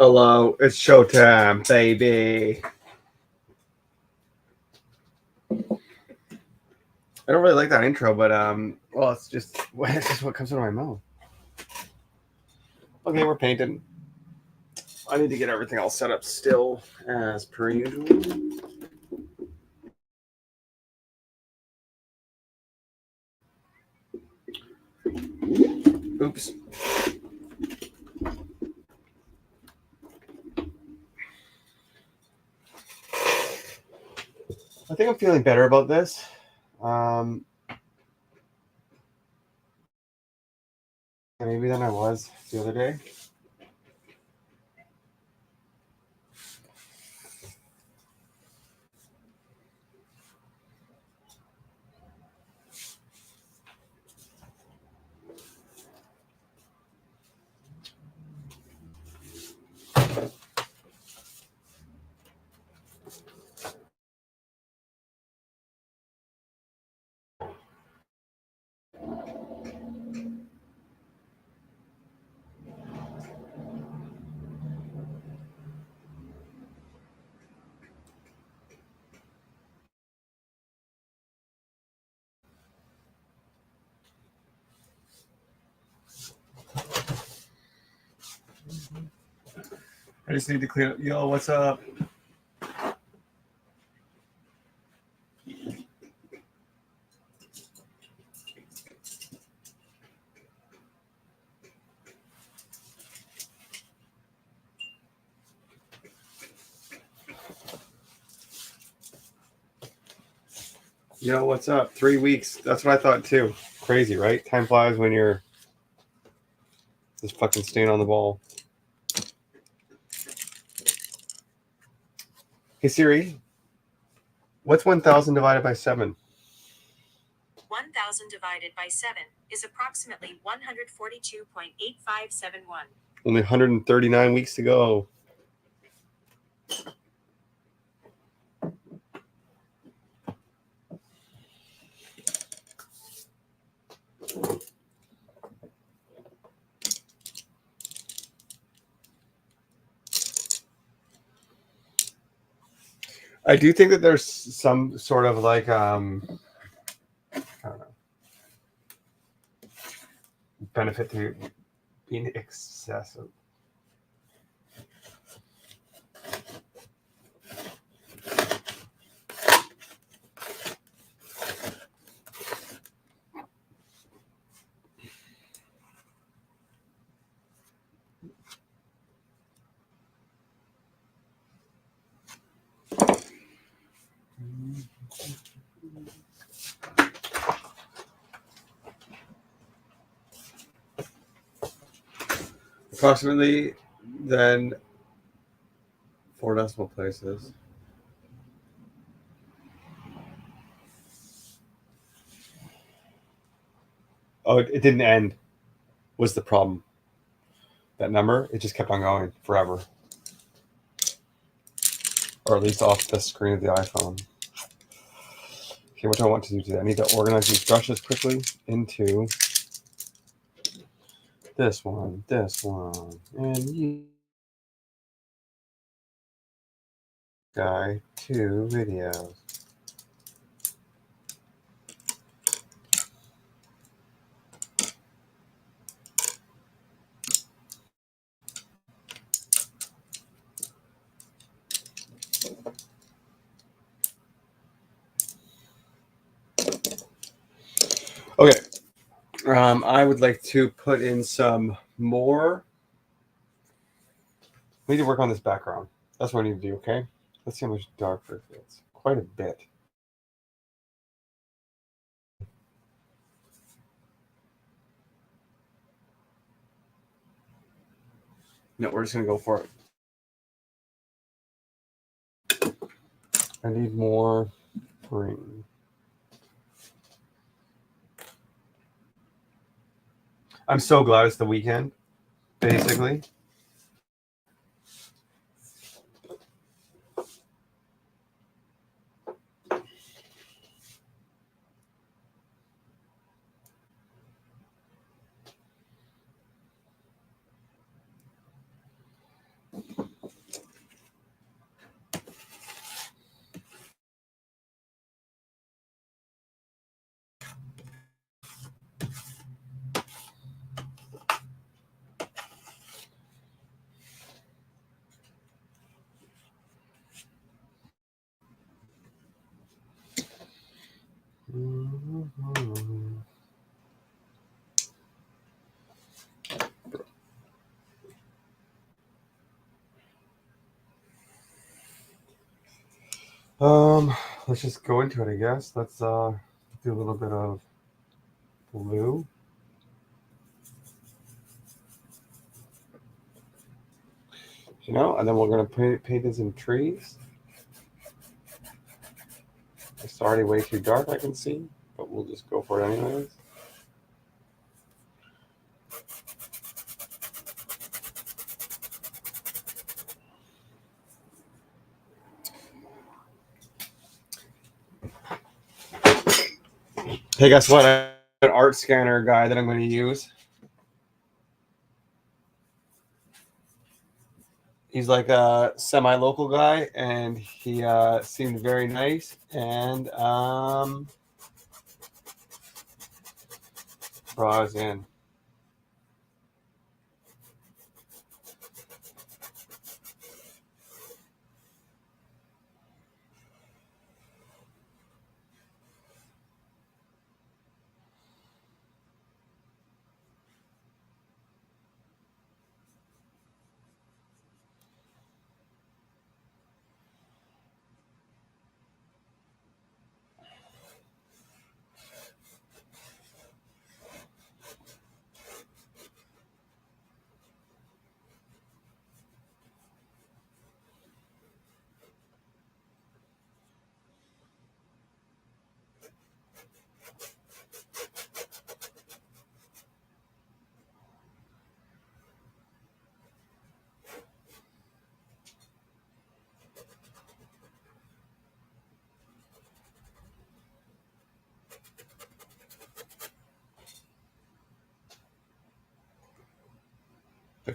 Hello, it's showtime, baby. I don't really like that intro, but well, it's just what comes out of my mouth. Okay, we're painting. I need to get everything all set up still, as per usual. Oops. I think I'm feeling better about this. Maybe than I was the other day. I just need to clean up. Yo, what's up? Yo, what's up? 3 weeks. That's what I thought too. Crazy, right? Time flies when you're just fucking staying on the ball. Hey Siri, what's 1,000 divided by 7? 1,000 divided by 7 is approximately 142.8571. Only 139 weeks to go. I do think that there's some sort of like I don't know, benefit to being excessive. Approximately then 4 decimal places. Oh, it didn't end. Was the problem? That number, it just kept on going forever, or at least off the screen of the iPhone. Okay, what do I want to do today? I need to organize these brushes quickly into this one, and you guy 2 videos. Okay. I would like to put in some more. We need to work on this background. That's what I need to do, okay? Let's see how much darker it gets. Quite a bit. No, we're just going to go for it. I need more green. I'm so glad it's the weekend, basically. Let's just go into it, I guess. Let's do a little bit of blue. And then we're gonna paint in some trees. It's already way too dark, I can see, but we'll just go for it anyways. Hey, guess what? I have an art scanner guy that I'm going to use. He's like a semi-local guy, and he seemed very nice. And brought us in.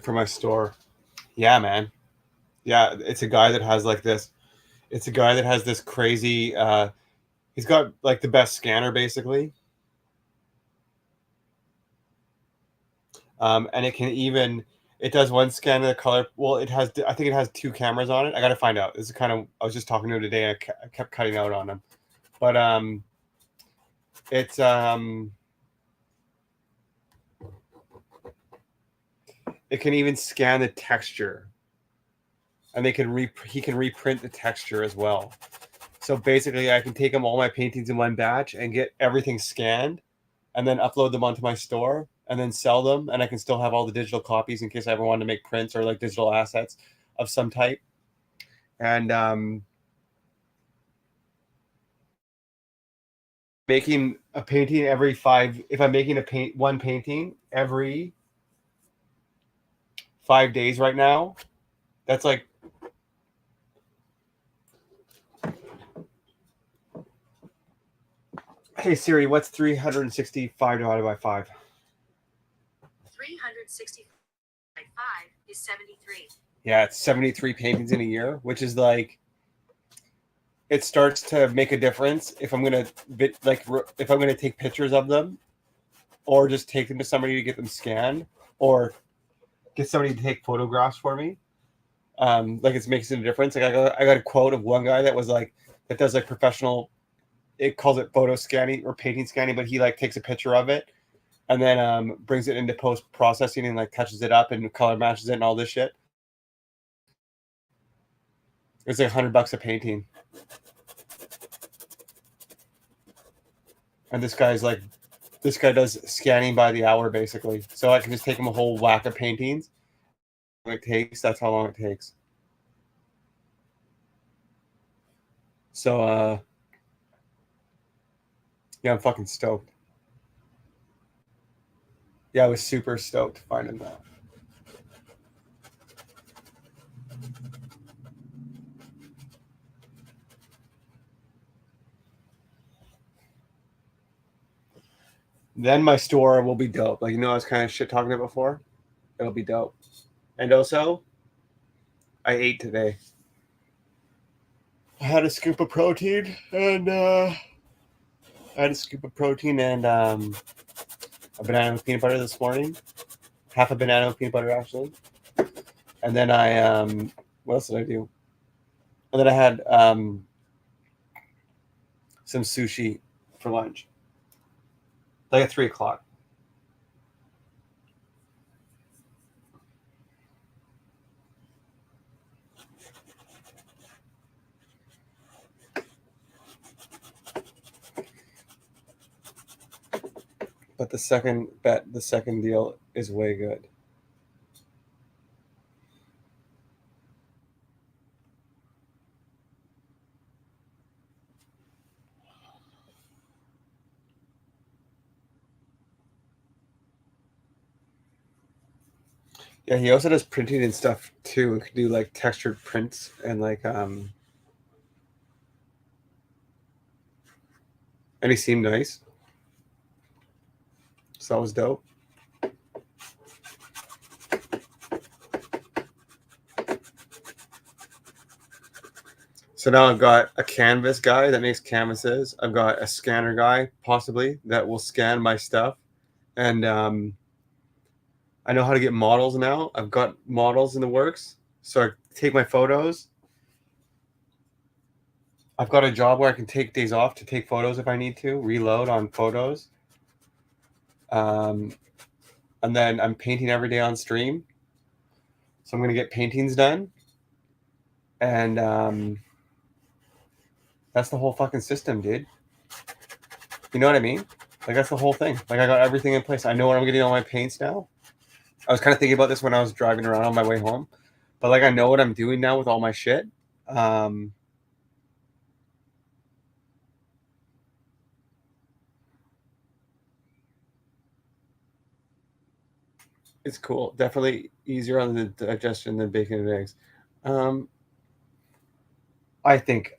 For my store. Yeah, man. Yeah, it's a guy that has like this. It's a guy that has this crazy. He's got like the best scanner, basically. And it does one scan of the color. Well, I think it has 2 cameras on it. I got to find out. This is kind of, I was just talking to him today. I kept cutting out on him, but it's it can even scan the texture, and he can reprint the texture as well. So basically, I can take all my paintings in one batch and get everything scanned, and then upload them onto my store, and then sell them. And I can still have all the digital copies in case I ever wanted to make prints or like digital assets of some type. And making a painting every 5. If I'm making one painting every 5 days right now, that's like. Hey Siri, what's 365 divided by 5? 365 is 73. Yeah, it's 73 paintings in a year, which is like, it starts to make a difference if I'm gonna take pictures of them, or just take them to somebody to get them scanned, or get somebody to take photographs for me. Like, it makes a difference. Like, I got a quote of one guy that does like professional. It calls it photo scanning or painting scanning, but he like takes a picture of it and then brings it into post processing and like touches it up and color matches it and all this shit. It's like $100 a painting. And this guy does scanning by the hour, basically. So I can just take him a whole whack of paintings. That's how long it takes. So, yeah, I'm fucking stoked. Yeah, I was super stoked finding that. Then my store will be dope. Like, I was kind of shit talking it before. It'll be dope. And also, I ate today. I had a scoop of protein and a banana with peanut butter this morning. Half a banana with peanut butter, actually. And then what else did I do? And then I had some sushi for lunch. Like at 3:00. But the second deal is way good. Yeah, he also does printing and stuff too. He can do like textured prints and like and he seemed nice. So that was dope. So now I've got a canvas guy that makes canvases. I've got a scanner guy, possibly, that will scan my stuff. And I know how to get models now. I've got models in the works. So I take my photos. I've got a job where I can take days off to take photos if I need to, reload on photos. And then I'm painting every day on stream. So I'm going to get paintings done. And that's the whole fucking system, dude. You know what I mean? Like, that's the whole thing. Like, I got everything in place. I know where I'm getting all my paints now. I was kind of thinking about this when I was driving around on my way home. But, like, I know what I'm doing now with all my shit. It's cool. Definitely easier on the digestion than bacon and eggs. I think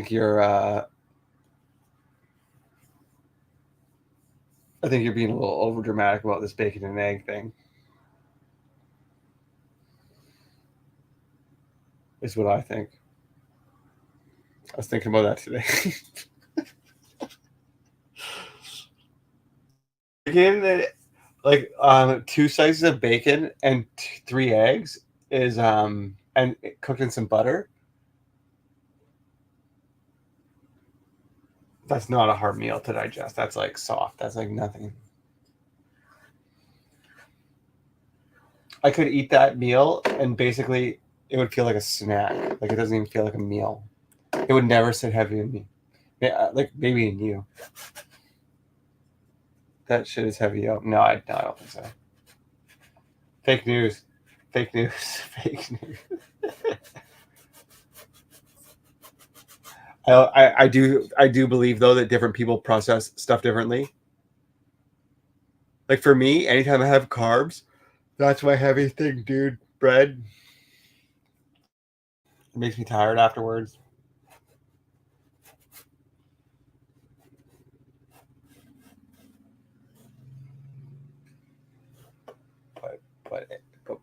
you're I think you're being a little over dramatic about this bacon and egg thing. Is what I think. I was thinking about that today. Bacon, like 2 slices of bacon and 3 eggs is and cooked in some butter. That's not a hard meal to digest. That's like soft. That's like nothing. I could eat that meal and basically it would feel like a snack. Like, it doesn't even feel like a meal. It would never sit heavy in me. Yeah, like maybe in you. That shit is heavy out. No, I don't think so. Fake news. Fake news. Fake news. I do believe though that different people process stuff differently. Like, for me, anytime I have carbs, that's my heavy thing, dude. Bread. It makes me tired afterwards. But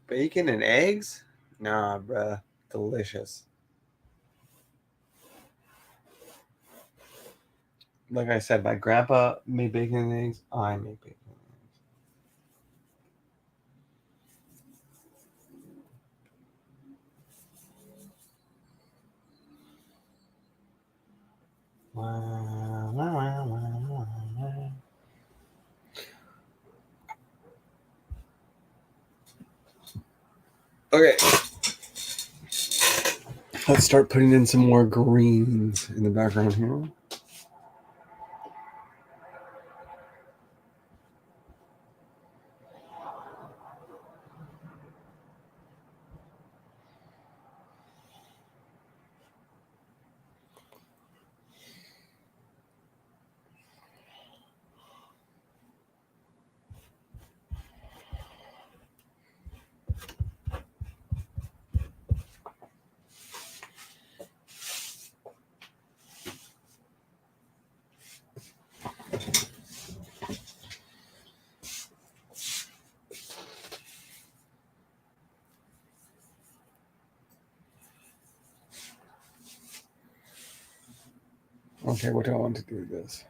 bacon and eggs? Nah, bruh. Delicious. Like I said, my grandpa made bacon and eggs. I make bacon and eggs. Okay. Let's start putting in some more greens in the background here. Okay, what do I want to do? This.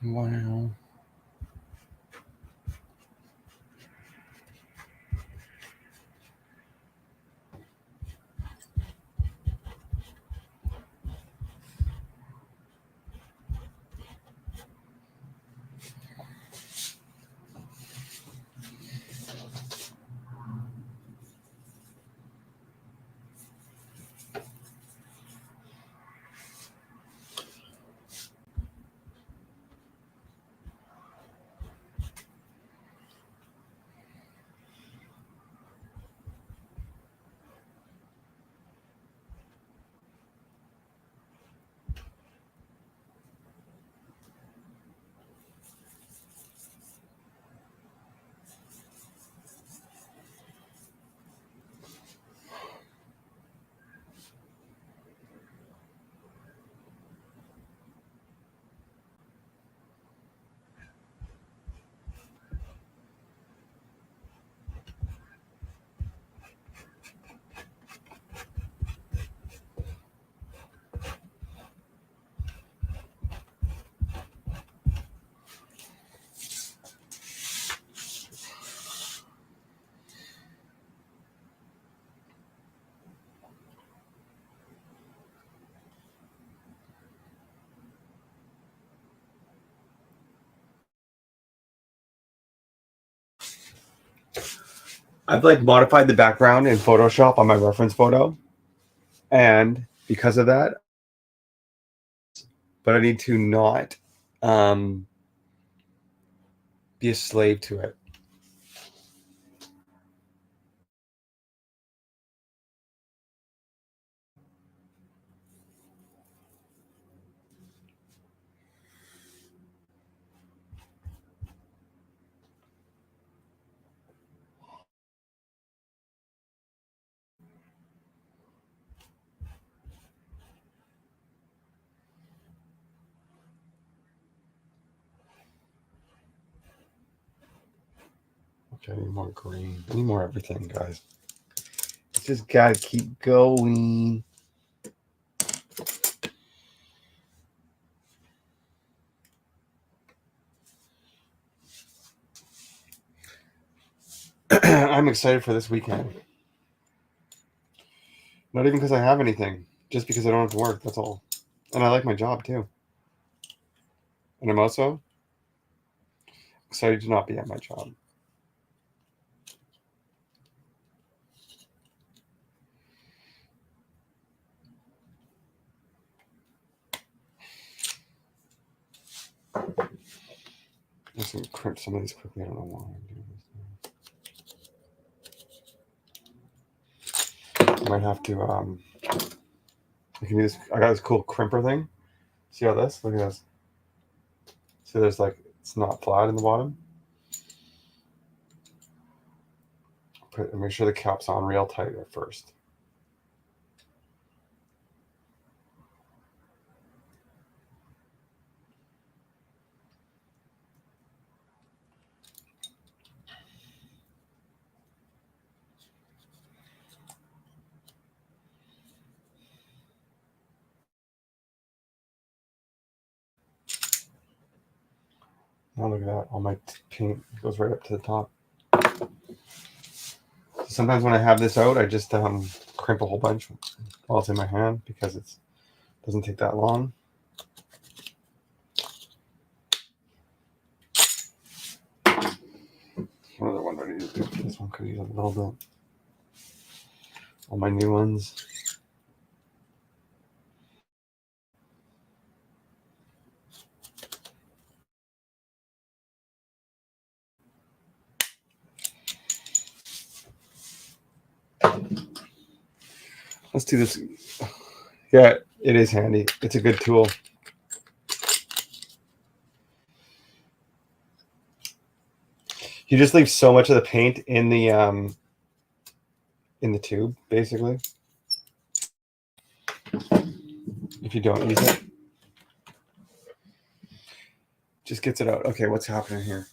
Wow. I've like modified the background in Photoshop on my reference photo, and because of that, but I need to not be a slave to it. Okay, I need more green. I need more everything, guys. It's just gotta keep going. I'm excited for this weekend. Not even because I have anything, just because I don't have to work. That's all. And I like my job too. And I'm also excited to not be at my job. I'm just gonna crimp some of these quickly. I don't know why I'm doing this. I might have to I can use I got this cool crimper thing. See how this? Look at this. See there's like it's not flat in the bottom. Make sure the cap's on real tight at first. Now look at that. All my paint goes right up to the top. Sometimes when I have this out, I just crimp a whole bunch while it's in my hand because it doesn't take that long. What other one do I need to do? This one could use a little bit. All my new ones. Let's do this. Yeah, it is handy. It's a good tool. You just leave so much of the paint in the tube, basically. If you don't use it, just gets it out. Okay, what's happening here?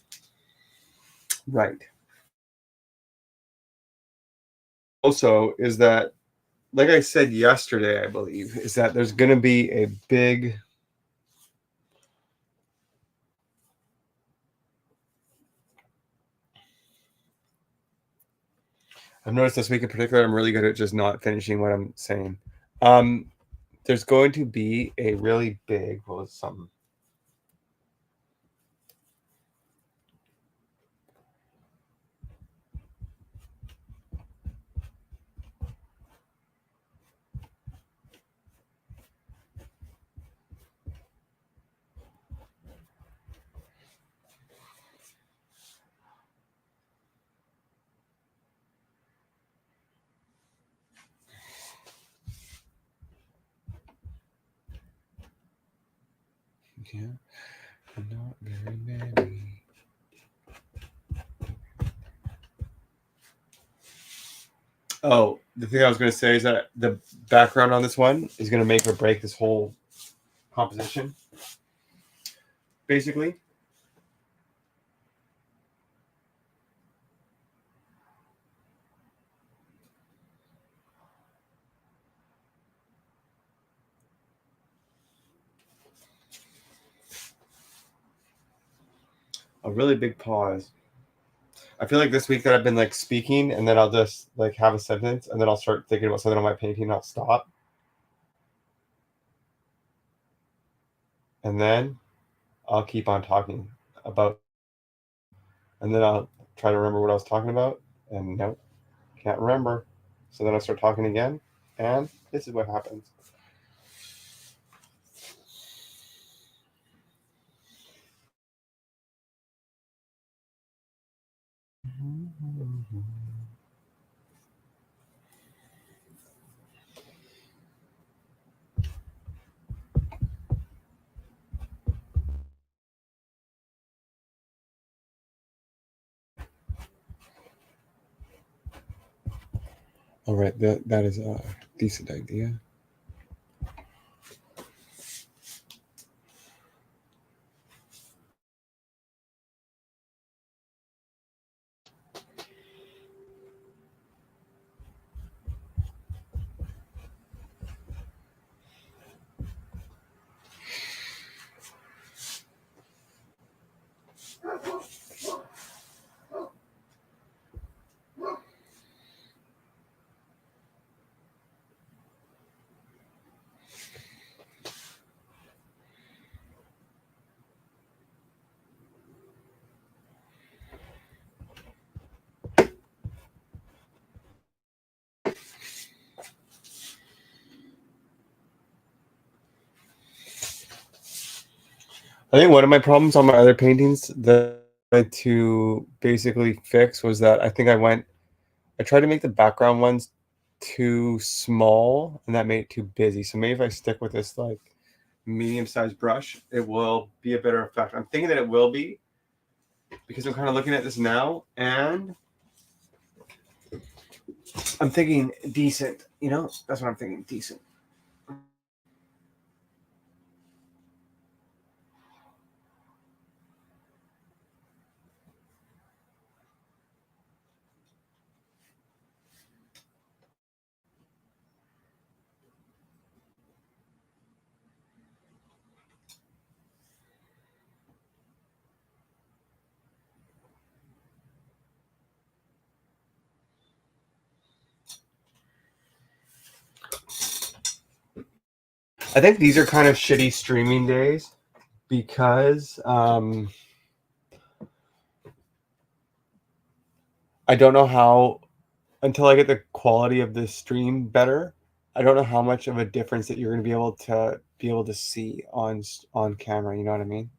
Right. Also, is that, like I said yesterday, I believe, is that there's going to be a big I've noticed this week in particular, I'm really good at just not finishing what I'm saying. There's going to be a really big, what was something? Yeah, I'm not very merry. Oh, the thing I was going to say is that the background on this one is going to make or break this whole composition. Basically. A really big pause. I feel like this week that I've been like speaking and then I'll just like have a sentence and then I'll start thinking about something on my painting and I'll stop. And then I'll keep on talking about, and then I'll try to remember what I was talking about. And nope, can't remember. So then I start talking again, and this is what happens. All right, that is a decent idea. I think one of my problems on my other paintings that I had to basically fix was that I think I tried to make the background ones too small, and that made it too busy. So maybe if I stick with this like medium-sized brush, it will be a better effect. I'm thinking that it will be, because I'm kind of looking at this now, and I'm thinking decent. You know, that's what I'm thinking, decent. I think these are kind of shitty streaming days because I don't know how, until I get the quality of this stream better, I don't know how much of a difference that you're going to be able to see on camera. You know what I mean?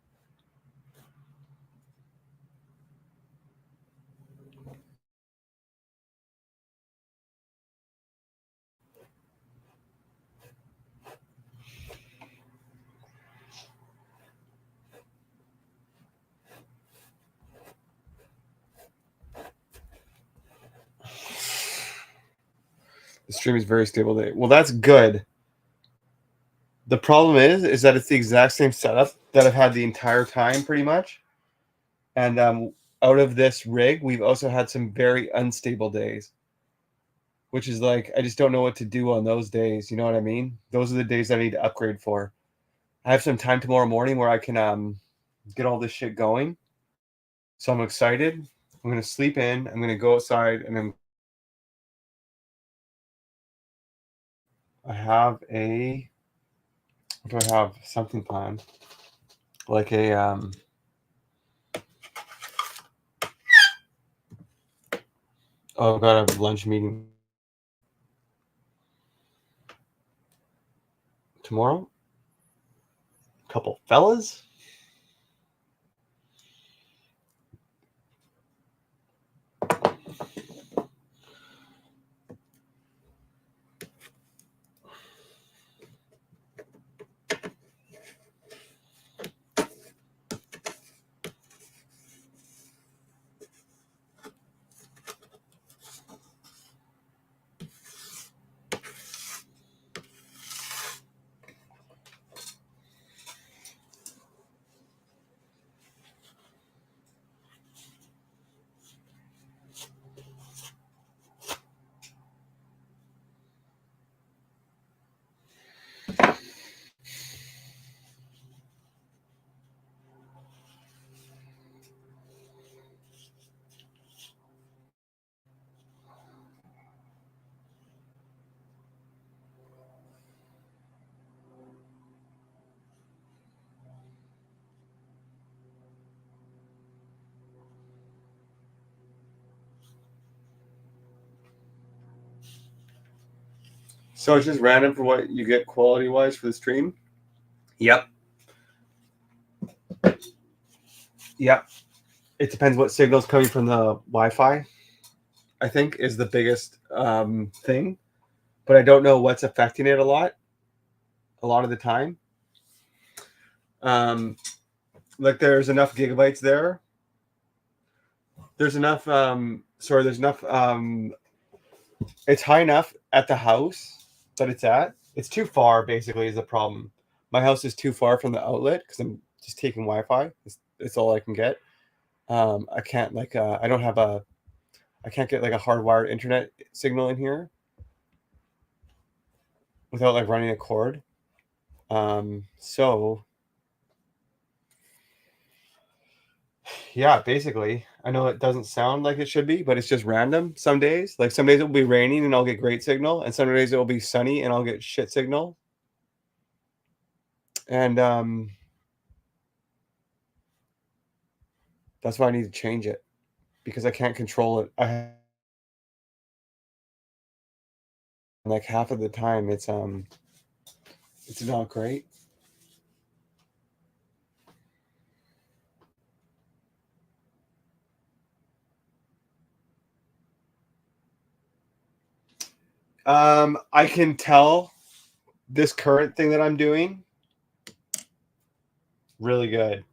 The stream is very stable today. Well, that's good. The problem is that it's the exact same setup that I've had the entire time, pretty much. And out of this rig, we've also had some very unstable days, which is like I just don't know what to do on those days. You know what I mean? Those are the days I need to upgrade for. I have some time tomorrow morning where I can get all this shit going. So I'm excited. I'm gonna sleep in. I'm gonna go outside, and then I have a. What do I have? Something planned, like a Oh, I've got a lunch meeting tomorrow. Couple fellas. So it's just random for what you get quality wise for the stream. Yep. Yep. It depends what signal's coming from the Wi-Fi. I think is the biggest thing, but I don't know what's affecting it a lot of the time. Like there's enough gigabytes there. There's enough. There's enough. It's high enough at the house that it's too far. Basically, is the problem. My house is too far from the outlet because I'm just taking Wi-Fi. It's all I can get. I can't I don't have I can't get like a hardwired internet signal in here without like running a cord. So yeah, basically, I know it doesn't sound like it should be, but it's just random. Some days, like some days it will be raining and I'll get great signal, and some days it will be sunny and I'll get shit signal. And that's why I need to change it because I can't control it. Like half of the time it's not great. I can tell this current thing that I'm doing really good.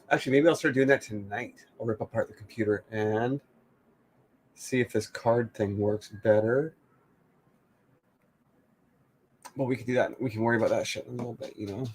Actually, maybe I'll start doing that tonight. I'll rip apart the computer and see if this card thing works better. Well, we can do that. We can worry about that shit in a little bit, you know?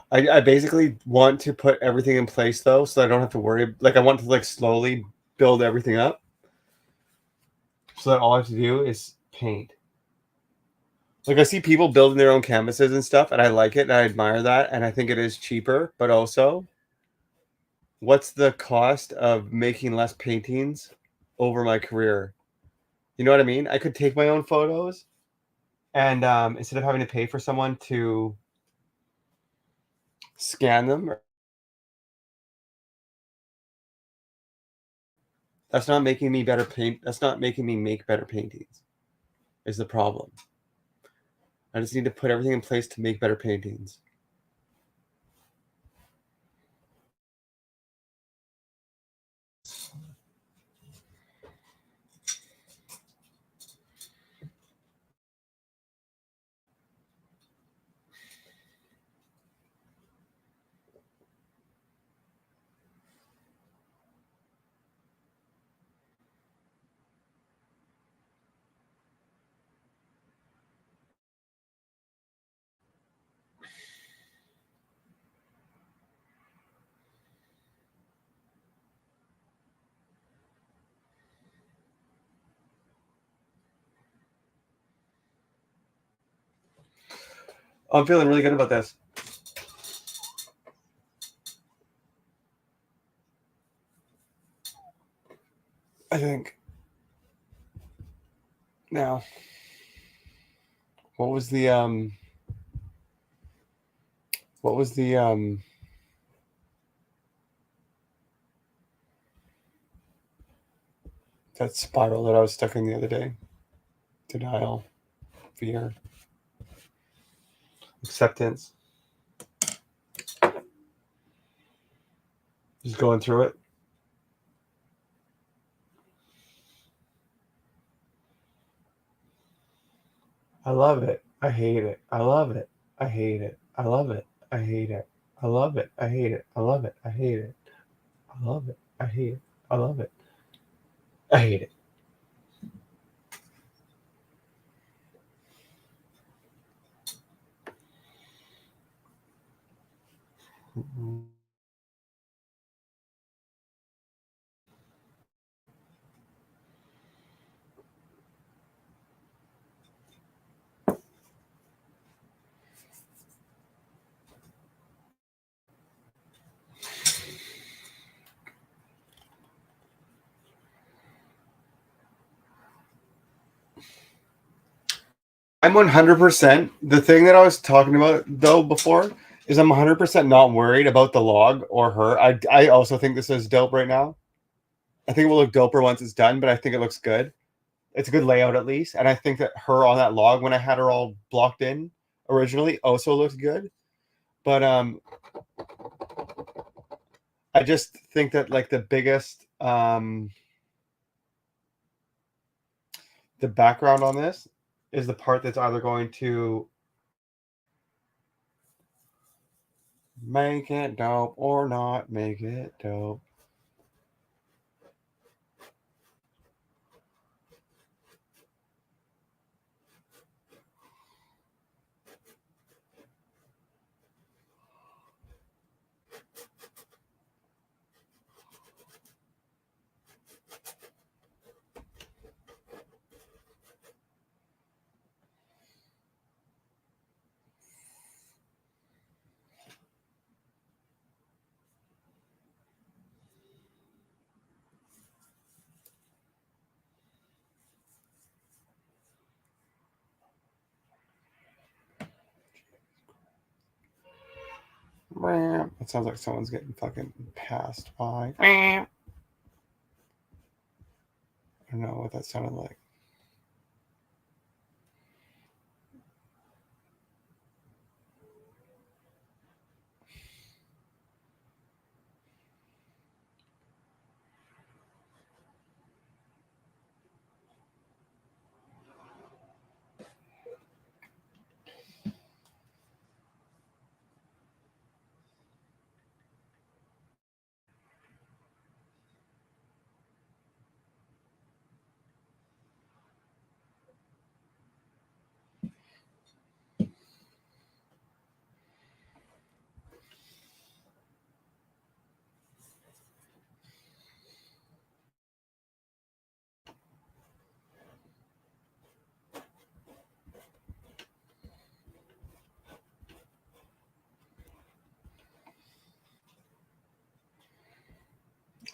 I basically want to put everything in place though, so I don't have to worry. Like I want to like slowly build everything up, so that all I have to do is paint. Like I see people building their own canvases and stuff, and I like it and I admire that, and I think it is cheaper. But also, what's the cost of making less paintings over my career? You know what I mean? I could take my own photos, and instead of having to pay for someone to scan them, that's not making me better paint. That's not making me make better paintings. Is the problem? I just need to put everything in place to make better paintings. I'm feeling really good about this. I think. Now, what was the that spiral that I was stuck in the other day? Denial, fear, acceptance. Just going through it. I love it. I hate it. I love it. I hate it. I love it. I hate it. I love it. I hate it. I love it. I hate it. I love it. I hate it. I love it. I hate it. I'm 100%. The thing that I was talking about though before is I'm 100% not worried about the log or her. I also think this is dope right now. I think it will look doper once it's done, but I think it looks good. It's a good layout at least, and I think that her on that log when I had her all blocked in originally also looks good. But I just think that like the biggest the background on this is the part that's either going to make it dope or not make it dope. It sounds like someone's getting fucking passed by. I don't know what that sounded like.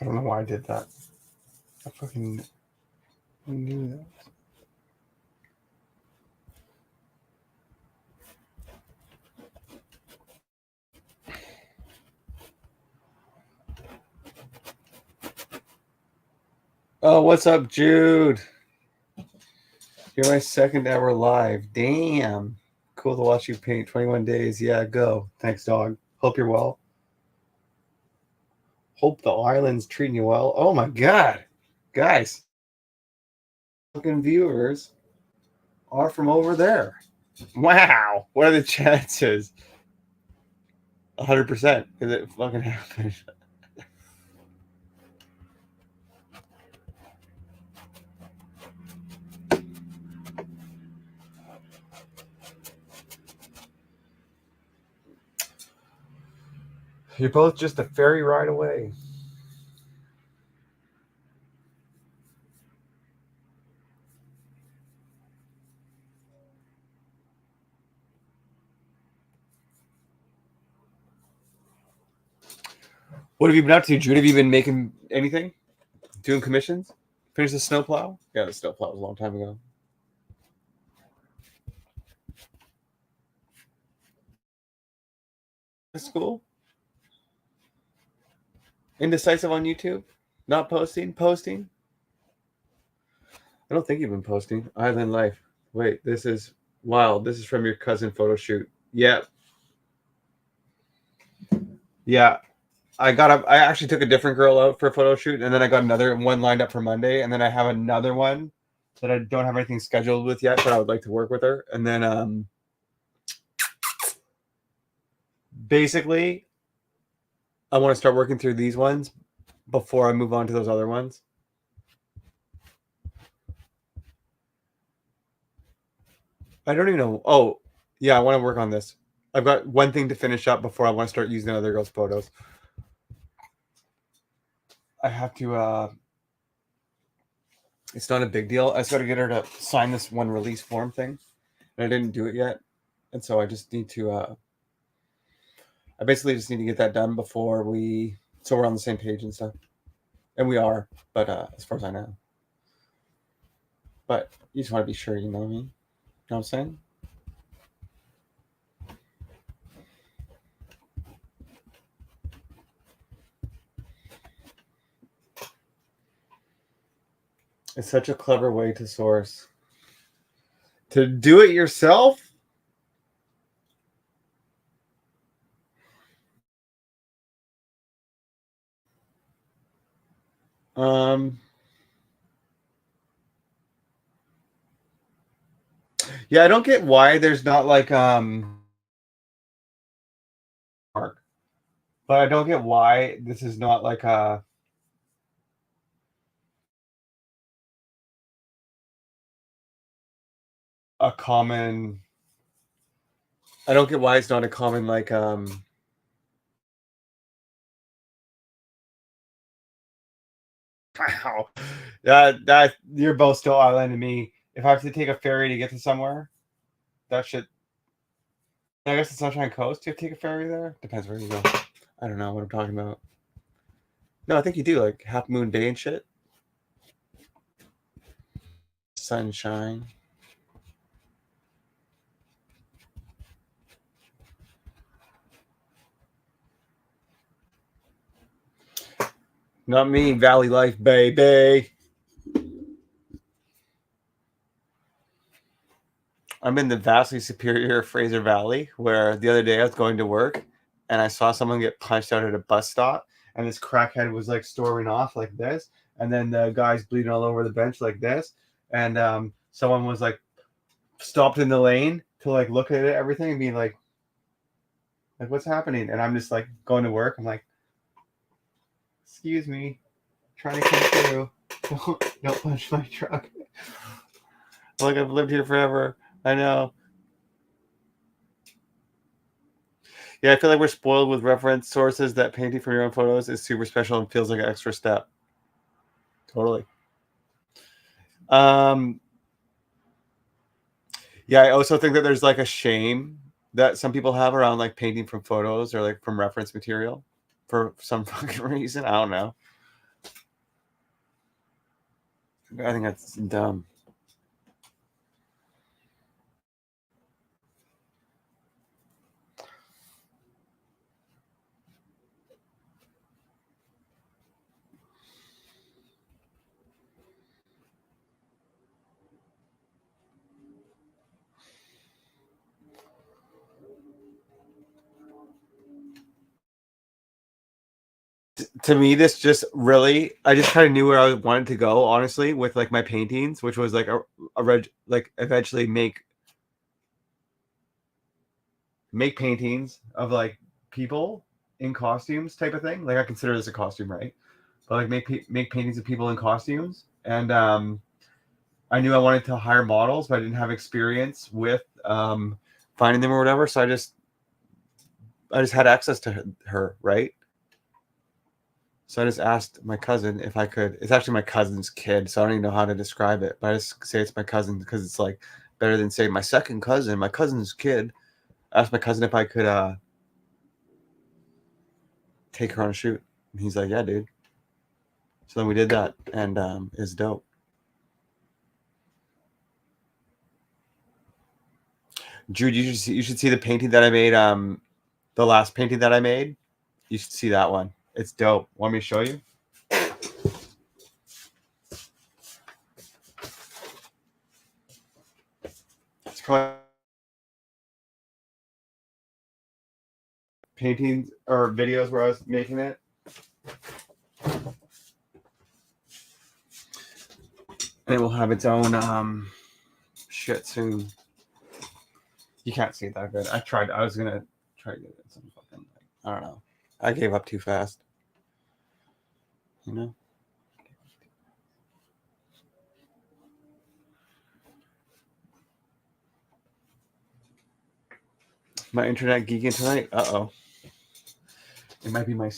I don't know why I did that. I fucking knew that. Oh, what's up, Jude? You're my second ever live. Damn. Cool to watch you paint. 21 days. Yeah, go. Thanks, dog. Hope you're well. Hope the island's treating you well. Oh my god. Guys. Fucking viewers are from over there. Wow. What are the chances? 100%. Because it fucking happened. You're both just a ferry ride away. What have you been up to, Jude? Have you been making anything? Doing commissions? Finish the snowplow? Yeah, the snowplow was a long time ago. School? Indecisive on YouTube? Not posting? Posting? I don't think you've been posting. Island Life. Wait, this is wild. This is from your cousin photo shoot. Yeah. Yeah. I actually took a different girl out for a photo shoot, and then I got another one lined up for Monday, and then I have another one that I don't have anything scheduled with yet, but I would like to work with her. And then basically, I want to start working through these ones before I move on to those other ones. I don't even know. Oh, yeah, I want to work on this. I've got one thing to finish up before I want to start using other girls' photos. I have to it's not a big deal. I just got to get her to sign this one release form thing. And I didn't do it yet. And so I just need to I basically just need to get that done before so we're on the same page and stuff. And we are, but as far as I know. But you just want to be sure, you know what I mean? You know what I'm saying? It's such a clever way to source. To do it yourself? Yeah, I don't get why there's not like Mark. But I don't get why this is not like a common. I don't get why it's not a common like Wow. That you're both still islanding me. If I have to take a ferry to get to somewhere, that should. I guess it's Sunshine Coast. Do you have to take a ferry there? Depends where you go. I don't know what I'm talking about. No, I think you do, like Half Moon Bay and shit. Sunshine. Not me, Valley Life, baby. I'm in the vastly superior Fraser Valley, where the other day I was going to work and I saw someone get punched out at a bus stop, and this crackhead was like storming off like this, and then the guy's bleeding all over the bench like this, and someone was like stopped in the lane to like look at it, everything, and being like what's happening? And I'm just like going to work. I'm like, excuse me, trying to come through. Don't punch my truck. Like I've lived here forever. I know. Yeah, I feel like we're spoiled with reference sources that painting from your own photos is super special and feels like an extra step. Totally. Yeah, I also think that there's like a shame that some people have around like painting from photos or like from reference material for some fucking reason. I don't know. I think that's dumb. To me, this just really, I just kind of knew where I wanted to go, honestly, with like my paintings, which was like like eventually make paintings of like people in costumes type of thing. Like I consider this a costume, right? But like make paintings of people in costumes, and I knew I wanted to hire models, but I didn't have experience with finding them or whatever. So I just had access to her, right? So I just asked my cousin if I could. It's actually my cousin's kid, so I don't even know how to describe it. But I just say it's my cousin because it's like better than saying my second cousin, my cousin's kid. I asked my cousin if I could take her on a shoot, and he's like, "Yeah, dude." So then we did that, and it's dope. Jude, you should see the painting that I made. The last painting that I made. You should see that one. It's dope. Want me to show you? It's called paintings or videos where I was making it. And it will have its own shit soon. You can't see it that good. I tried. I was gonna try to get it some fucking. I don't know. I gave up too fast. You know. My internet geeking tonight. Uh-oh. It might be my.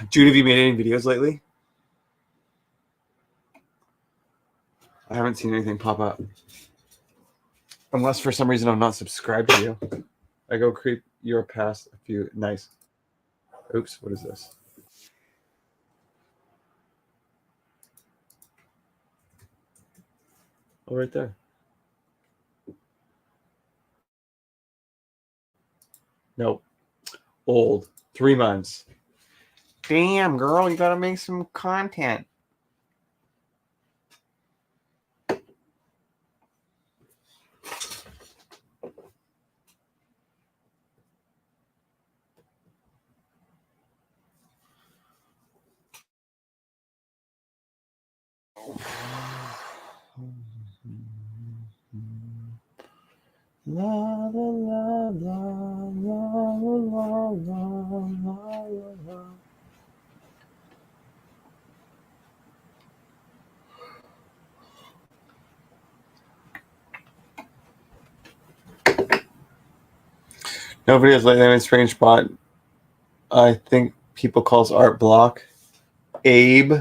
Jude, have you made any videos lately? I haven't seen anything pop up. Unless for some reason I'm not subscribed to you. I go creep your past a few. Nice. Oops, what is this? Oh, right there. Nope. Old. 3 months. Damn, girl, you gotta make some content. La la la la la la la la la. No videos lately. I'm in strange spot. I think people calls art block. Abe.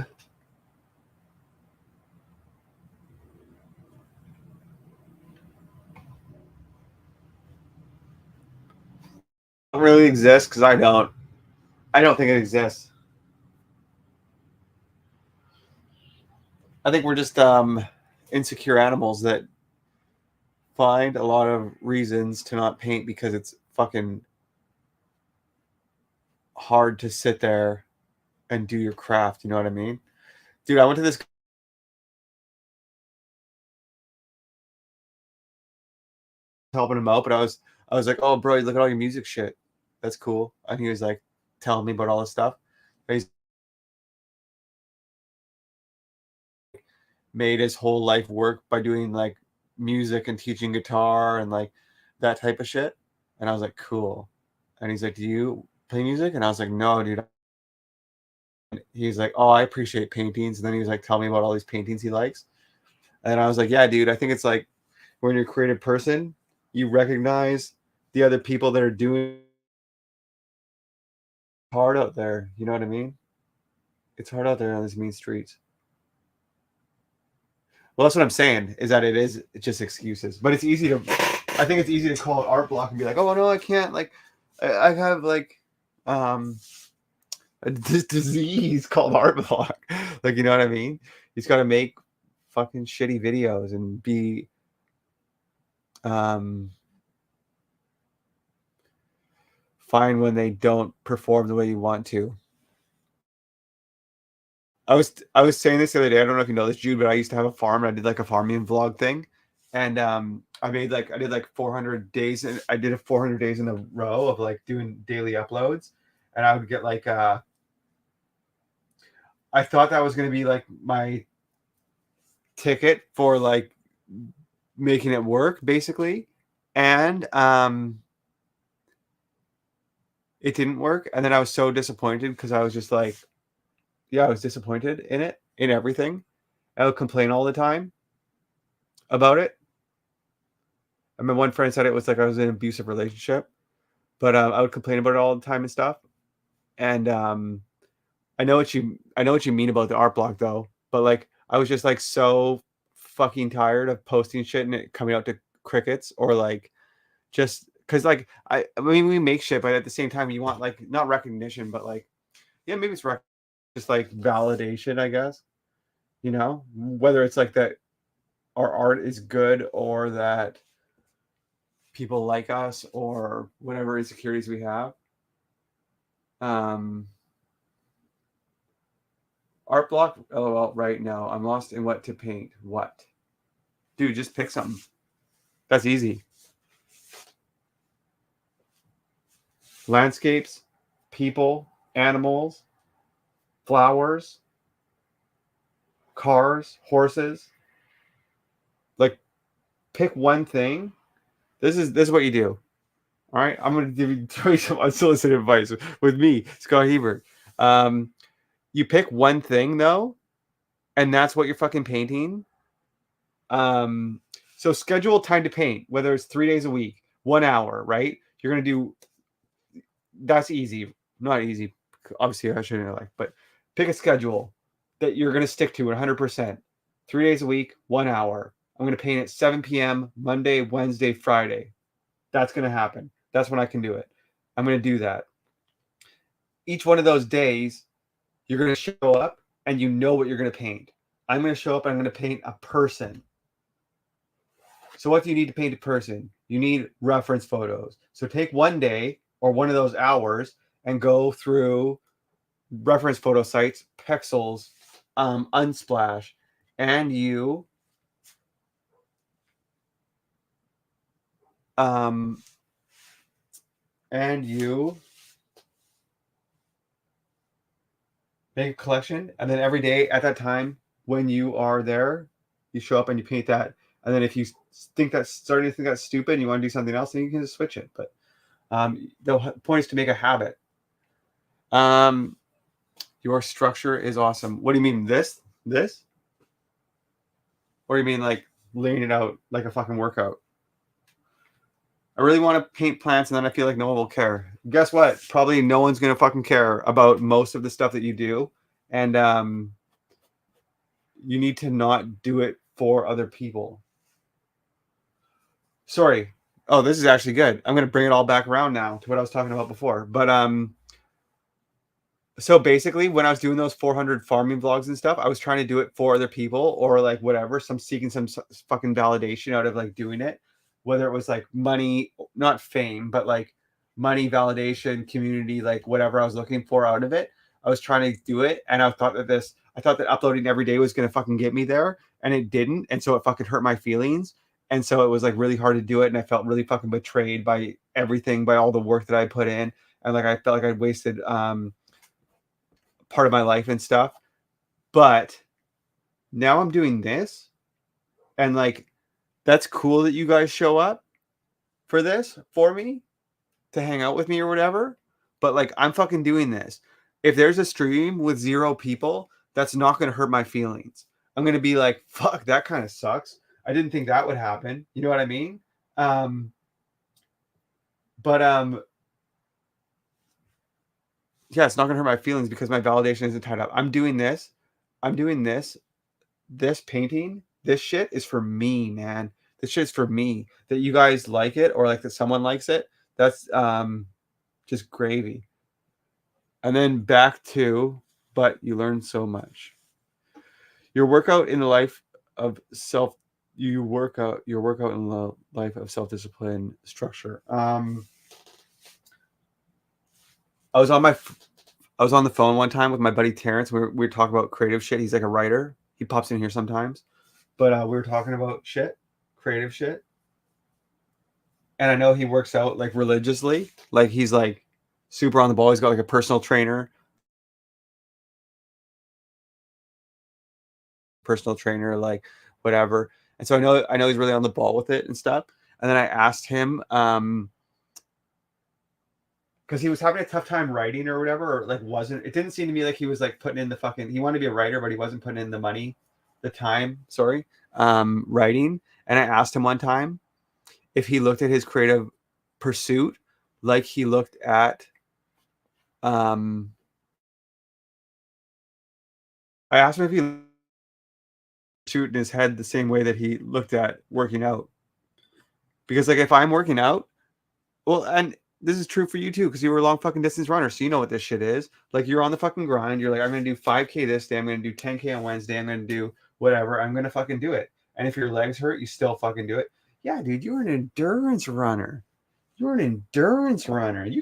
Don't really exist because I don't. I don't think it exists. I think we're just insecure animals that find a lot of reasons to not paint because it's fucking hard to sit there and do your craft. You know what I mean? Dude, I went to this helping him out, but I was like, oh bro, look at all your music shit. That's cool. And he was like telling me about all this stuff. He's made his whole life work by doing like music and teaching guitar and like that type of shit. And I was like, cool. And he's like, do you play music? And I was like, no, dude. And he's like, oh, I appreciate paintings. And then he was like, tell me about all these paintings he likes. And I was like, yeah, dude, I think it's like when you're a creative person, you recognize the other people that are doing hard out there. You know what I mean? It's hard out there on these mean streets. Well, that's what I'm saying, is that it's just excuses. But it's easy to, I think it's easy to call it art block and be like, oh no, I can't, like, I have like this disease called art block. Like, you know what I mean? He's got to make fucking shitty videos and be fine when they don't perform the way you want to. I was saying this the other day. I don't know if you know this, Jude, but I used to have a farm. And I did like a farming vlog thing, and I did like 400 days, and I did it 400 days in a row of like doing daily uploads, and I would get like I thought that was gonna be like my ticket for like making it work, basically, and it didn't work, and then I was so disappointed because I was just like, yeah, I was disappointed in it, in everything. I would complain all the time about it. I mean, one friend said it was like I was in an abusive relationship, but I would complain about it all the time and stuff. And I know what you mean about the art block though. But like, I was just like so fucking tired of posting shit and it coming out to crickets, or like just because like I mean we make shit, but at the same time you want like not recognition, but like yeah, maybe it's just like validation, I guess. You know, whether it's like that our art is good or that people like us or whatever insecurities we have. Art block. LOL. Right now, I'm lost in what to paint. What, dude? Just pick something. That's easy. Landscapes, people, animals, flowers, cars, horses. Like, pick one thing. This is what you do. All right, I'm going to tell you some unsolicited advice with me, Scott Hebert. You pick one thing though, and that's what you're fucking painting. So schedule time to paint, whether it's 3 days a week, 1 hour, right? You're going to do. That's easy. Not easy. Obviously, I shouldn't like, but pick a schedule that you're going to stick to 100%. 3 days a week, 1 hour. I'm going to paint at 7 p.m. Monday, Wednesday, Friday. That's going to happen. That's when I can do it. I'm going to do that. Each one of those days, you're going to show up and you know what you're going to paint. I'm going to show up and I'm going to paint a person. So what do you need to paint a person? You need reference photos. So take one day or one of those hours and go through reference photo sites, Pexels, Unsplash, and you make a collection, and then every day at that time when you are there, you show up and you paint that. And then if you think that's starting to think that's stupid and you want to do something else, then you can just switch it. But the point is to make a habit. Your structure is awesome. What do you mean this? Or do you mean like laying it out like a fucking workout? I really want to paint plants, and then I feel like no one will care. Guess what? Probably no one's gonna fucking care about most of the stuff that you do, and you need to not do it for other people. Sorry. Oh, this is actually good. I'm gonna bring it all back around now to what I was talking about before. But so basically, when I was doing those 400 farming vlogs and stuff, I was trying to do it for other people or like whatever. Some seeking some fucking validation out of like doing it, whether it was like money, not fame, but like money, validation, community, like whatever I was looking for out of it. I was trying to do it, and I thought that uploading every day was gonna fucking get me there, and it didn't, and so it fucking hurt my feelings, and so it was like really hard to do it, and I felt really fucking betrayed by everything, by all the work that I put in, and like I felt like I'd wasted part of my life and stuff. But now I'm doing this, and like that's cool that you guys show up for this for me to hang out with me or whatever, but like I'm fucking doing this. If there's a stream with 0 people, that's not going to hurt my feelings. I'm going to be like, fuck, that kind of sucks. I didn't think that would happen. You know what I mean? Yeah, it's not gonna hurt my feelings because my validation isn't tied up. I'm doing this. This painting, this shit is for me, man. This shit's for me. That you guys like it or like that someone likes it, that's just gravy. And then back to, but you learn so much. Your workout in the life of self. Your workout in the life of self-discipline structure. I was on the phone one time with my buddy Terrence. We were talking about creative shit. He's like a writer. He pops in here sometimes. But we were talking about shit, creative shit. And I know he works out like religiously. Like he's like super on the ball. He's got like a personal trainer. Like whatever. And so I know he's really on the ball with it and stuff. And then I asked him, because he was having a tough time writing or whatever, or like it didn't seem to me like he was like putting in the fucking, he wanted to be a writer, but he wasn't putting in the time, writing. And I asked him one time if he looked at his creative pursuit like he looked at, I asked him if he shoot in his head the same way that he looked at working out. Because like if I'm working out, well, and this is true for you too, because you were a long fucking distance runner, so you know what this shit is. Like you're on the fucking grind. You're like, I'm gonna do 5K this day. I'm gonna do 10K on Wednesday. I'm gonna do whatever. I'm gonna fucking do it. And if your legs hurt, you still fucking do it. Yeah, dude, you're an endurance runner. You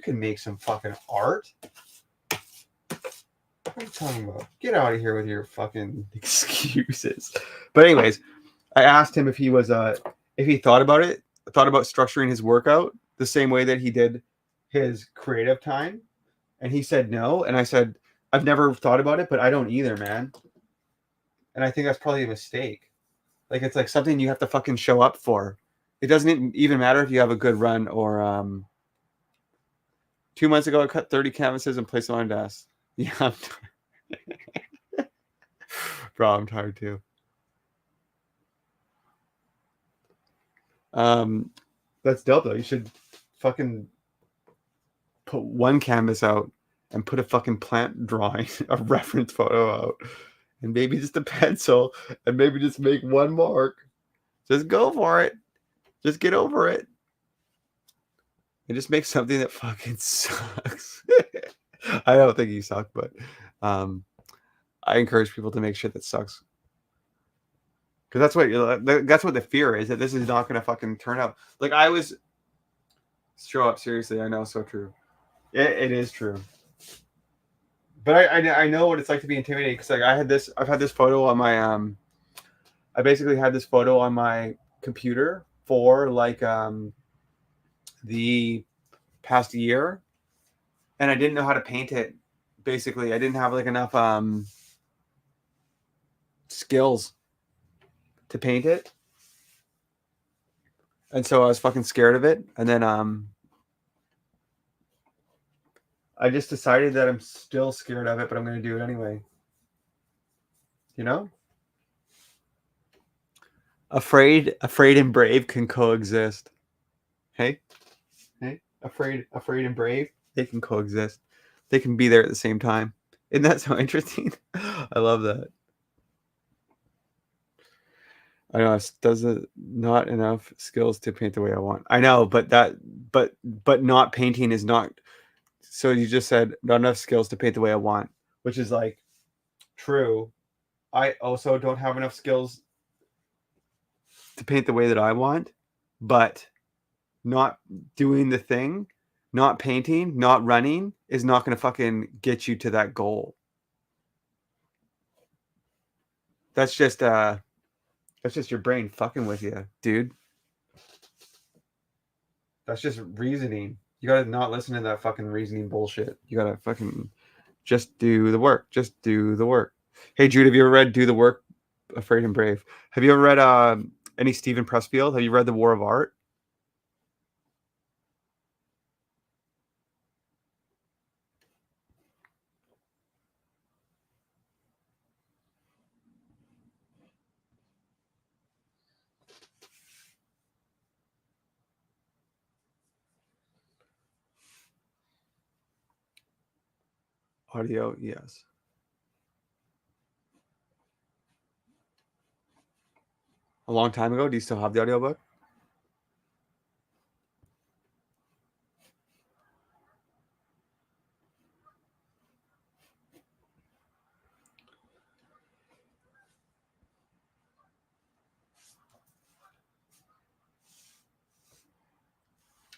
can make some fucking art. What are you talking about? Get out of here with your fucking excuses. But anyways, I asked him if he was if he thought about it, thought about structuring his workout the same way that he did his creative time, and he said no. And I said, I've never thought about it, but I don't either, man. And I think that's probably a mistake. Like it's like something you have to fucking show up for. It doesn't even matter if you have a good run or 2 months ago I cut 30 canvases and placed them on a desk. Yeah, I'm tired. Bro, I'm tired too. That's dope though. You should fucking put one canvas out and put a fucking plant drawing, a reference photo out, and maybe just a pencil, and maybe just make one mark. Just go for it. Just get over it. And just make something that fucking sucks. I don't think you suck, but I encourage people to make shit that sucks. Because that's what the fear is, that this is not going to fucking turn out. Like I was, show up seriously. I know, so true. It is true. But I know what it's like to be intimidated, because like I've had this photo on my I basically had this photo on my computer for like the past year, and I didn't know how to paint it. Basically, I didn't have like enough skills to paint it, and so I was fucking scared of it. And then I just decided that I'm still scared of it, but I'm going to do it anyway. You know? Afraid and brave can coexist. Hey? Afraid and brave, they can coexist. They can be there at the same time. Isn't that so interesting? I love that. I know it does not enough skills to paint the way I want. I know, but not painting is not. So you just said not enough skills to paint the way I want, which is like true. I also don't have enough skills to paint the way that I want, but not doing the thing, not painting, not running is not going to fucking get you to that goal. That's just your brain fucking with you, dude. That's just reasoning. You gotta not listen to that fucking reasoning bullshit. You gotta fucking just do the work. Just do the work. Hey, Jude, have you ever read Do the Work, Afraid and Brave? Have you ever read any Stephen Pressfield? Have you read The War of Art? Audio, yes. A long time ago. Do you still have the audiobook?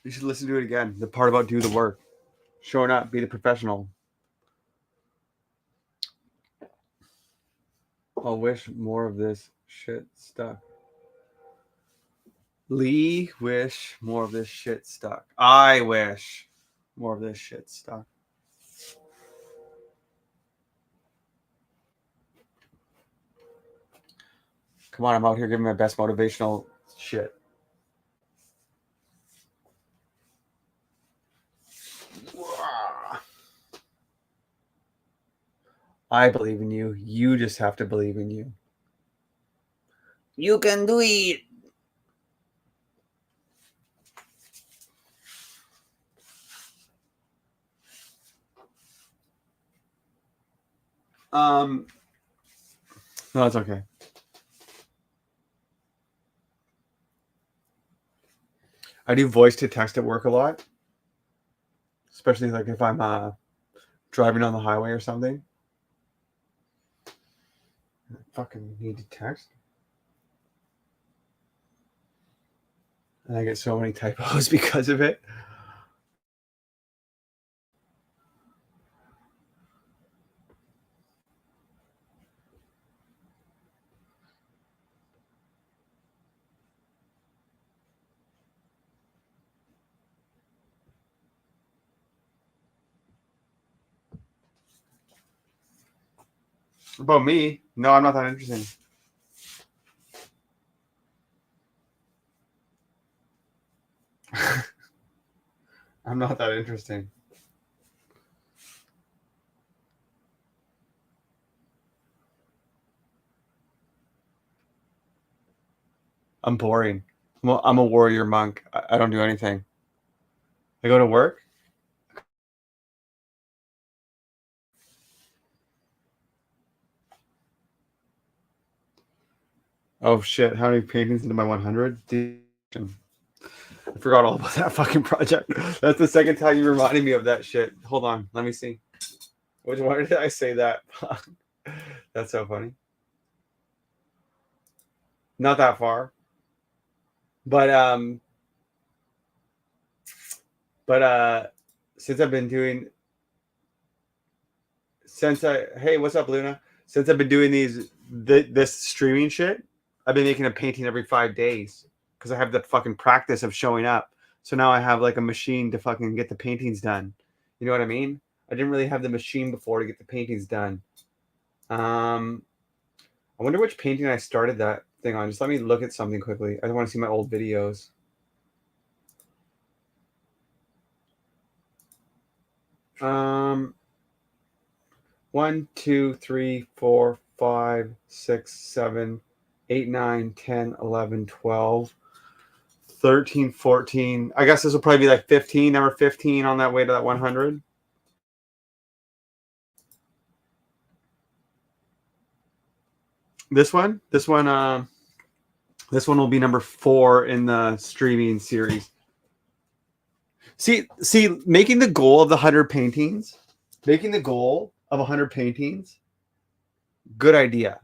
You should listen to it again. The part about do the work. Showing up, be the professional. I'll wish more of this shit stuck. Lee wish more of this shit stuck. I wish more of this shit stuck. Come on, I'm out here giving my best motivational shit. I believe in you. You just have to believe in you. You can do it. No, it's okay. I do voice to text at work a lot, especially like if I'm driving on the highway or something. I fucking need to text. And I get so many typos because of it. About me? No, I'm not that interesting. I'm not that interesting. I'm boring. I'm a warrior monk. I don't do anything. I go to work. Oh shit! How many paintings into my 100? I forgot all about that fucking project. That's the second time you reminded me of that shit. Hold on, let me see. Which one did I say that? That's so funny. Not that far, but since I've been doing hey, what's up, Luna? Since I've been doing this streaming shit, I've been making a painting every 5 days because I have the fucking practice of showing up. So now I have like a machine to fucking get the paintings done. You know what I mean? I didn't really have the machine before to get the paintings done. I wonder which painting I started that thing on. Just let me look at something quickly. I want to see my old videos. Um, 1, 2, 3, 4, 5, 6, 7, 8, 9, 10, 11, 12, 13, 14. I guess this will probably be like 15, number 15 on that way to that 100. This one will be number 4 in the streaming series. See, making the goal of the 100 paintings, good idea.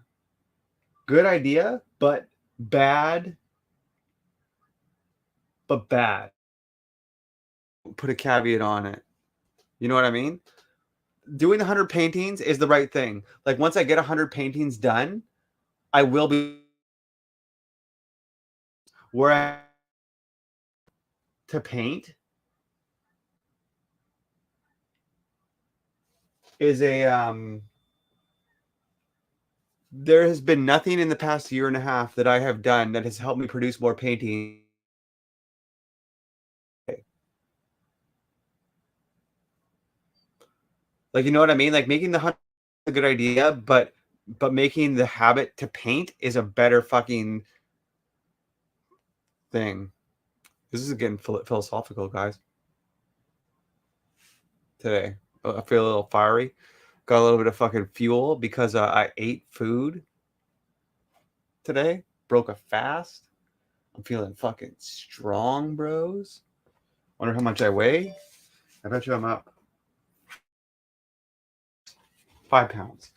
Good idea, but bad. Put a caveat on it. You know what I mean? Doing 100 paintings is the right thing. Like once I get 100 paintings done, I will be where I to paint is there has been nothing in the past year and a half that I have done that has helped me produce more painting. Like, you know what I mean? Like making the 100 is a good idea, but making the habit to paint is a better fucking thing. This is getting philosophical, guys. Today, I feel a little fiery. Got a little bit of fucking fuel because I ate food today. Broke a fast. I'm feeling fucking strong, bros. Wonder how much I weigh. I bet you I'm up 5 pounds.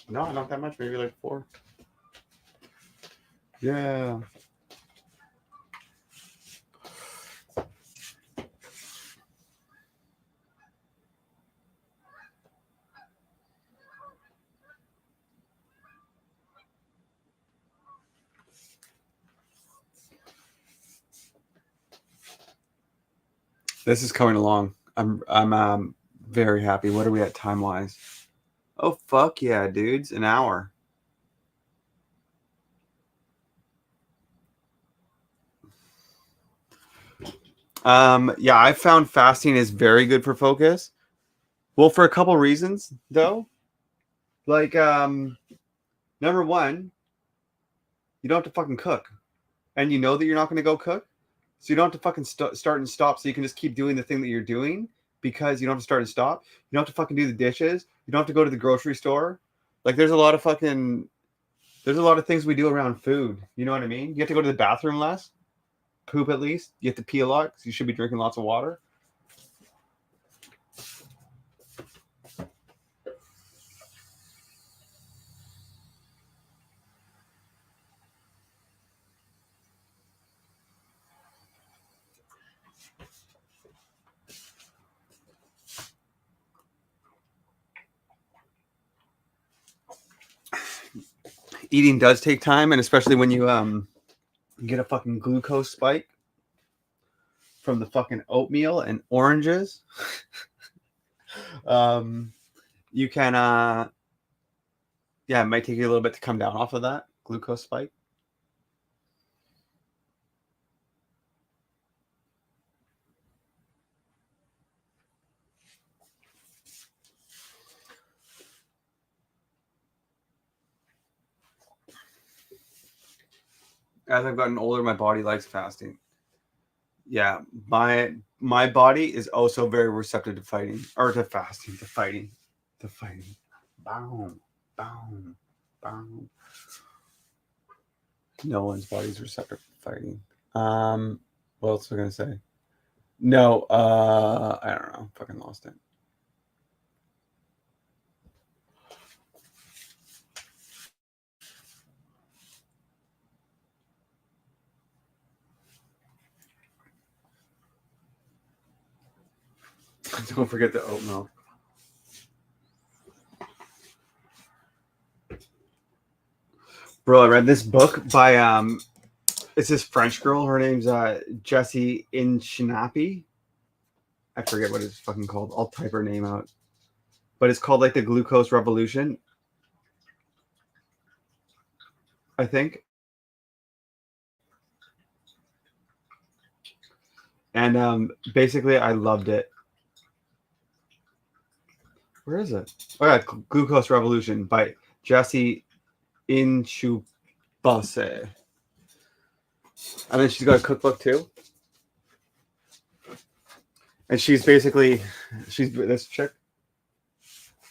No, not that much. Maybe like 4. Yeah. This is coming along. I'm very happy. What are we at time wise? Oh fuck yeah, dudes! An hour. Yeah, I found fasting is very good for focus. Well, for a couple reasons though. Like number one, you don't have to fucking cook, and you know that you're not going to go cook, so you don't have to fucking start and stop. So you can just keep doing the thing that you're doing because you don't have to start and stop. You don't have to fucking do the dishes. You don't have to go to the grocery store. Like there's a lot of things we do around food. You know what I mean? You have to go to the bathroom less, poop at least. You have to pee a lot because you should be drinking lots of water. eating does take time, and especially when you get a fucking glucose spike from the fucking oatmeal and oranges. You can yeah, it might take you a little bit to come down off of that glucose spike. As I've gotten older, my body likes fasting. Yeah, my body is also very receptive to fighting, or to fasting, to fighting. Boom, boom, boom. No one's body's receptive to fighting. What else was I gonna say? No, I don't know. Fucking lost it. Don't forget the oat milk. Bro, I read this book by it's this French girl. Her name's Jessie Inchinapi. I forget what it's fucking called. I'll type her name out. But it's called like the Glucose Revolution, I think. And basically I loved it. Where is it? Oh yeah, Glucose Revolution by Jessie Inchubase. And then she's got a cookbook too. And she's basically this chick.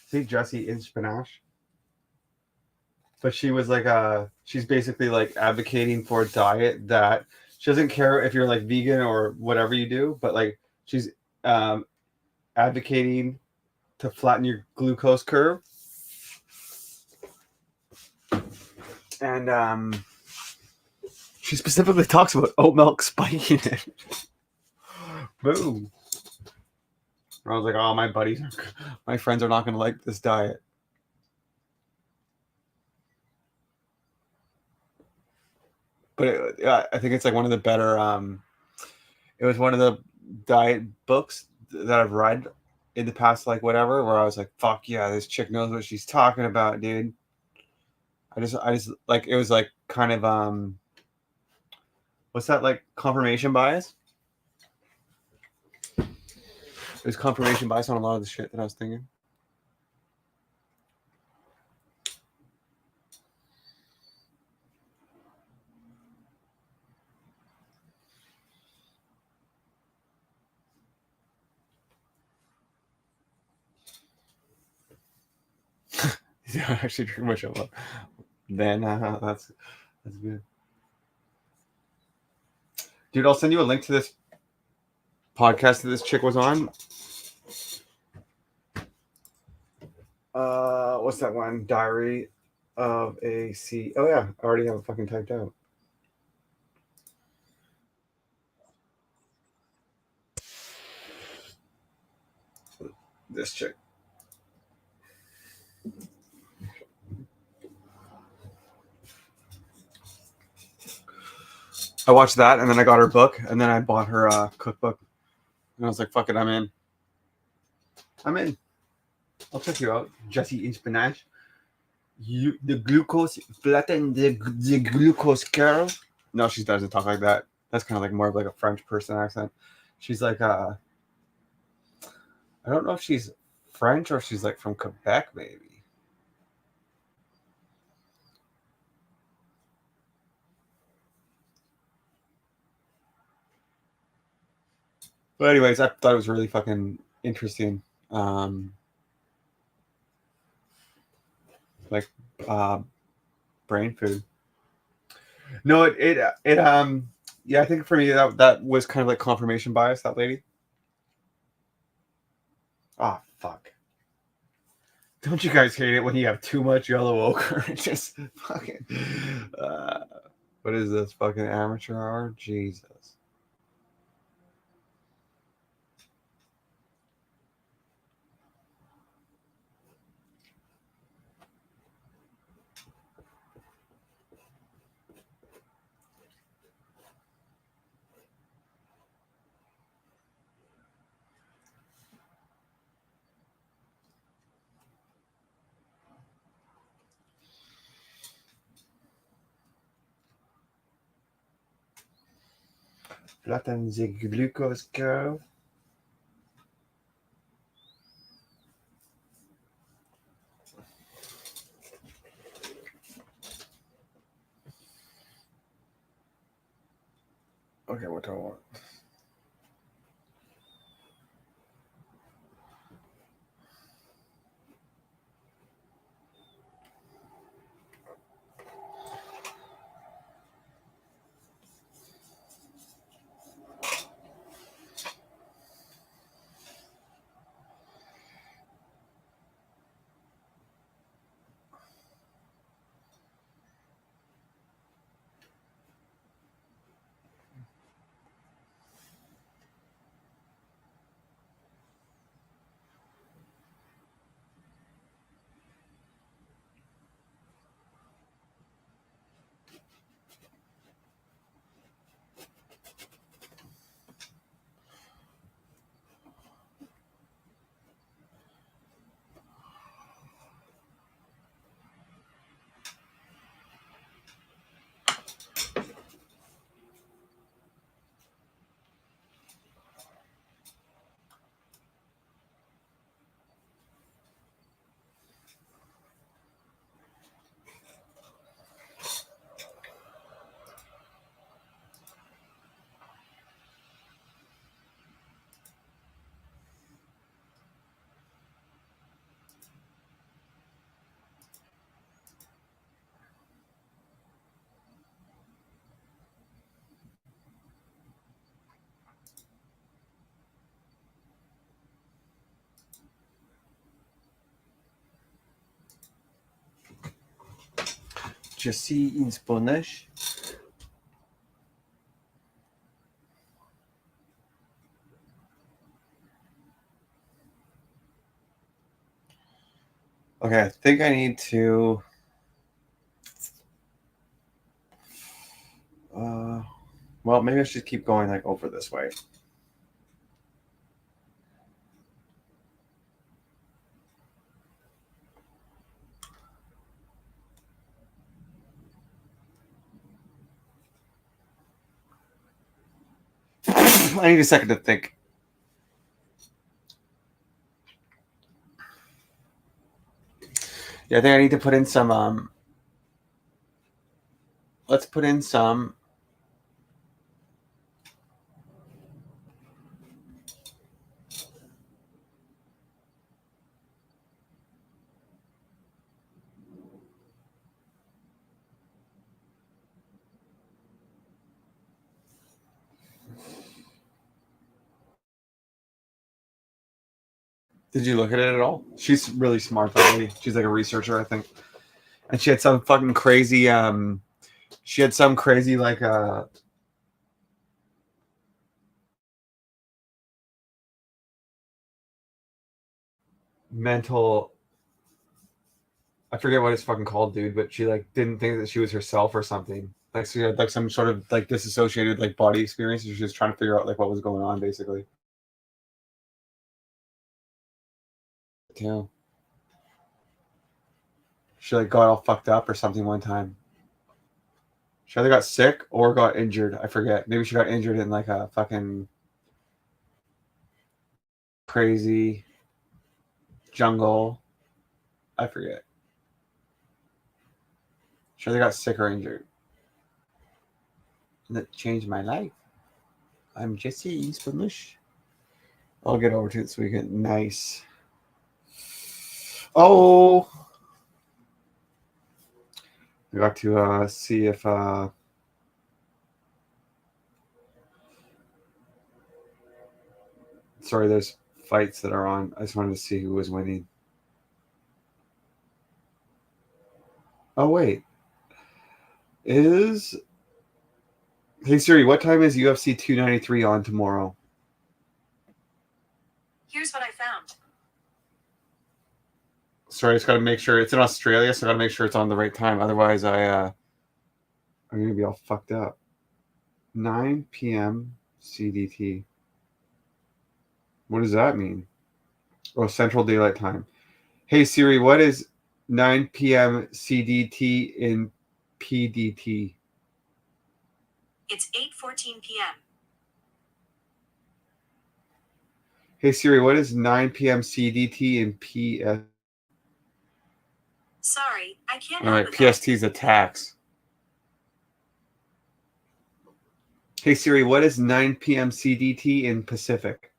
See Jessie Inchpanache. But she was like she's basically like advocating for a diet that she doesn't care if you're like vegan or whatever you do, but like she's advocating to flatten your glucose curve. And she specifically talks about oat milk spiking it. Boom. I was like, oh, my friends are not going to like this diet. But I think it's like one of the better. It was one of the diet books that I've read in the past, like whatever, where I was like, fuck yeah, this chick knows what she's talking about, dude. I just like, it was like kind of what's that, like confirmation bias? It was confirmation bias on a lot of the shit that I was thinking. Yeah, actually pretty much a lot. Then that's good. Dude, I'll send you a link to this podcast that this chick was on. What's that one? Diary of a C. Oh yeah, I already have it fucking typed out. This chick. I watched that, and then I got her book, and then I bought her cookbook, and I was like, "Fuck it, I'm in. I'm in. I'll check you out, Jessie Inchpanache. The glucose flatten the glucose curve." No, she doesn't talk like that. That's kind of like more of like a French person accent. She's like I don't know if she's French or if she's like from Quebec, maybe. But anyways, I thought it was really fucking interesting. Like brain food. No, it yeah, I think for me that was kind of like confirmation bias, that lady. Oh fuck. Don't you guys hate it when you have too much yellow ochre? It just fucking what is this fucking amateur hour? Jesus. Flatten the glucose curve. Okay, what do I want? Jesse in Spanish. Okay, I think I need to. Well, maybe I should keep going like over this way. I need a second to think. Yeah, I think I need to put in some. Let's put in some. Did you look at it at all? She's really smart, that lady. She's like a researcher, I think. And she had some fucking crazy. She had some crazy like mental. I forget what it's fucking called, dude. But she like didn't think that she was herself or something. Like she had like some sort of like disassociated like body experience. She was just trying to figure out like what was going on, basically. Too. She like got all fucked up or something one time. She either got sick or got injured. I forget. Maybe she got injured in like a fucking crazy jungle. I forget. She either got sick or injured. And that changed my life. I'm Jesse in Spanish. I'll get over to it this weekend. Nice. Oh, I got to see if sorry, there's fights that are on. I just wanted to see who was winning. Oh wait, is hey Siri, what time is UFC 293 on tomorrow? Here's what I found. Sorry, I just got to make sure it's in Australia, so I got to make sure it's on the right time. Otherwise, I'm gonna be all fucked up. 9 p.m. CDT. What does that mean? Oh, Central Daylight Time. Hey Siri, what is 9 p.m. CDT in PDT? It's 8:14 p.m. Hey Siri, what is 9 p.m. CDT in PS? Sorry, I can't All help right, with that. PST is a tax. Hey Siri, what is 9 p.m. CDT in Pacific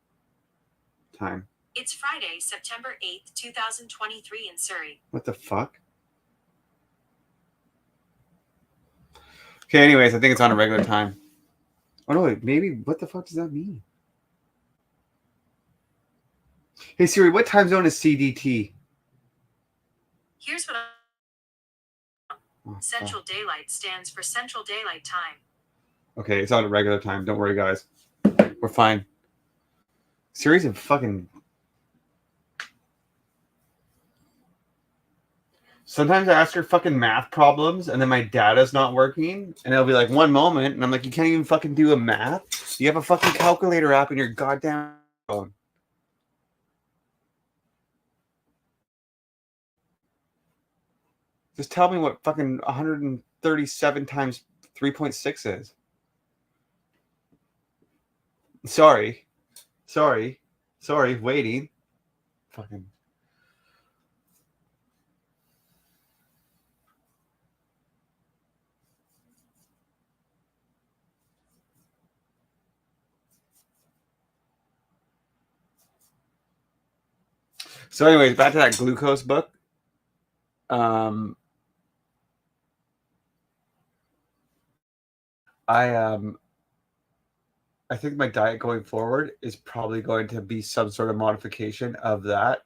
time? It's Friday, September 8th, 2023 in Surrey. What the fuck? Okay, anyways, I think it's on a regular time. Oh no, wait, maybe what the fuck does that mean? Hey Siri, what time zone is CDT? Here's what Central Daylight stands for Central Daylight Time. Okay, it's on a regular time. Don't worry, guys. We're fine. Siri's a fucking. Sometimes I ask her fucking math problems, and then my data's not working, and it'll be like one moment, and I'm like, you can't even fucking do a math. You have a fucking calculator app in your goddamn phone. Just tell me what fucking 137 times 3.6 is. Sorry, waiting. Fucking. So, anyways, back to that glucose book. I think my diet going forward is probably going to be some sort of modification of that.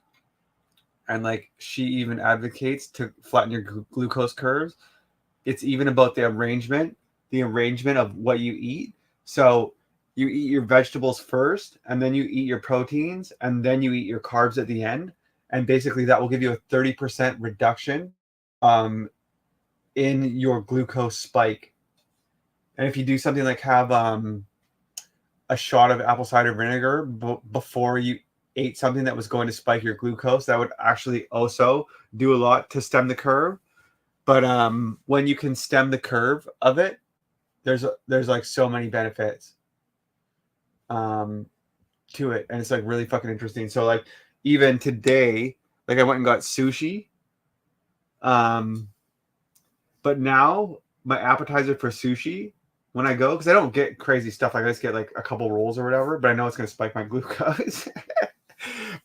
And like she even advocates to flatten your glucose curves. It's even about the arrangement of what you eat. So you eat your vegetables first, and then you eat your proteins, and then you eat your carbs at the end. And basically that will give you a 30% reduction in your glucose spike. And if you do something like have a shot of apple cider vinegar before you ate something that was going to spike your glucose, that would actually also do a lot to stem the curve. But when you can stem the curve of it, there's like so many benefits to it, and it's like really fucking interesting. So like even today, like I went and got sushi, but now my appetizer for sushi when I go, because I don't get crazy stuff, like I just get like a couple rolls or whatever, but I know it's gonna spike my glucose.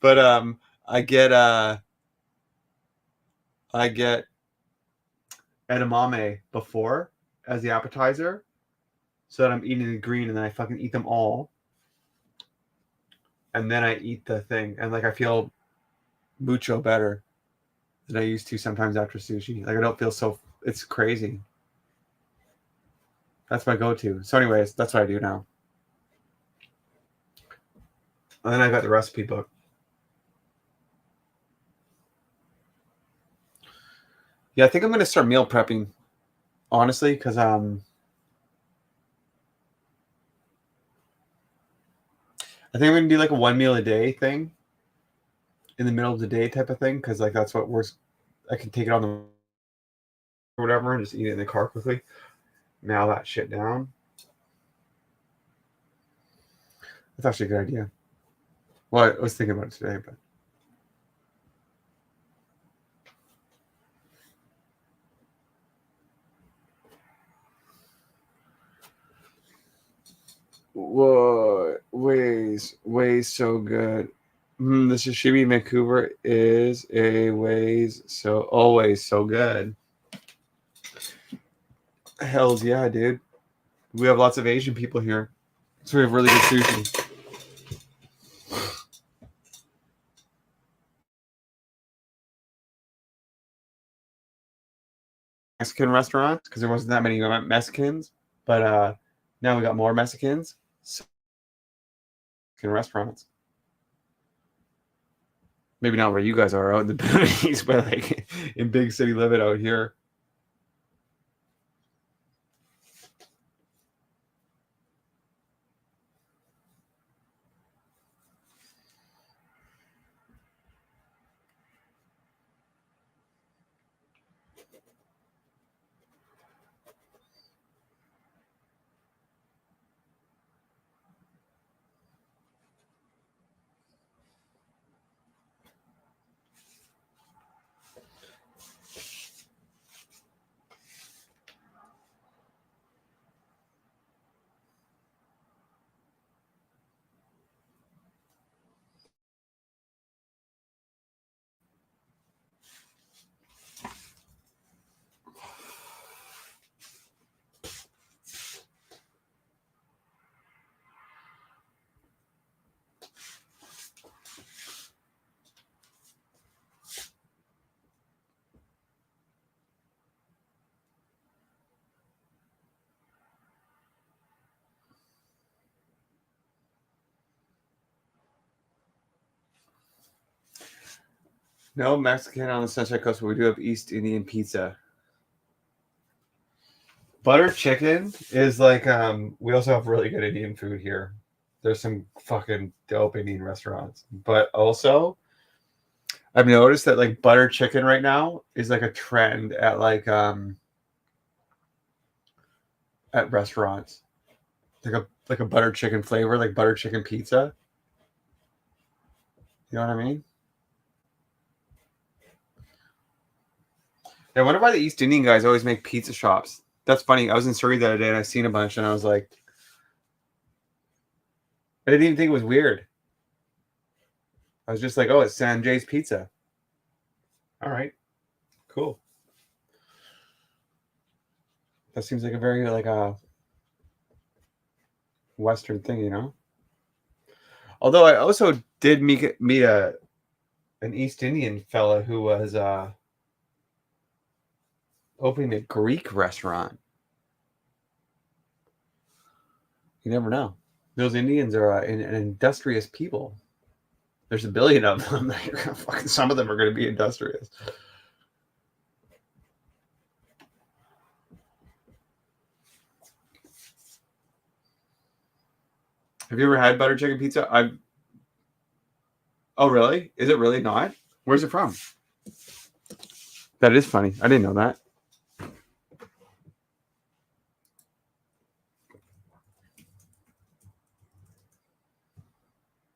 But I get edamame before as the appetizer, so that I'm eating the green, and then I fucking eat them all, and then I eat the thing, and like I feel mucho better than I used to sometimes after sushi. Like I don't feel so. It's crazy. That's my go-to. So, anyways, that's what I do now. And then I got the recipe book. Yeah, I think I'm gonna start meal prepping, honestly, because I think I'm gonna do like a 1 meal a day thing, in the middle of the day type of thing, because like that's what works. I can take it on the or whatever and just eat it in the car quickly. Mail that shit down. That's actually a good idea. Well, I was thinking about it today, but whoa, ways so good. The sashimi in Vancouver is always so good. Hells yeah, dude. We have lots of Asian people here, so we have really good sushi. Mexican restaurants, because there wasn't that many Mexicans, but now we got more Mexicans. So Mexican restaurants. Maybe not where you guys are out in the boonies, but like in big city living out here. No Mexican on the Sunshine Coast, but we do have East Indian pizza. Butter chicken is like we also have really good Indian food here. There's some fucking dope Indian restaurants. But also I've noticed that like butter chicken right now is like a trend at at restaurants. Like a butter chicken flavor, like butter chicken pizza. You know what I mean? Yeah, I wonder why the East Indian guys always make pizza shops. That's funny. I was in Surrey the other day and I seen a bunch and I was like, I didn't even think it was weird. I was just like, oh, it's Sanjay's Pizza. All right, cool. That seems like a very like a Western thing, you know. Although I also did meet an East Indian fella who was opening a Greek restaurant. You never know. Those Indians are an industrious people. There's a billion of them. Fucking some of them are going to be industrious. Have you ever had butter chicken pizza? Oh, really? Is it really not? Where's it from? That is funny. I didn't know that.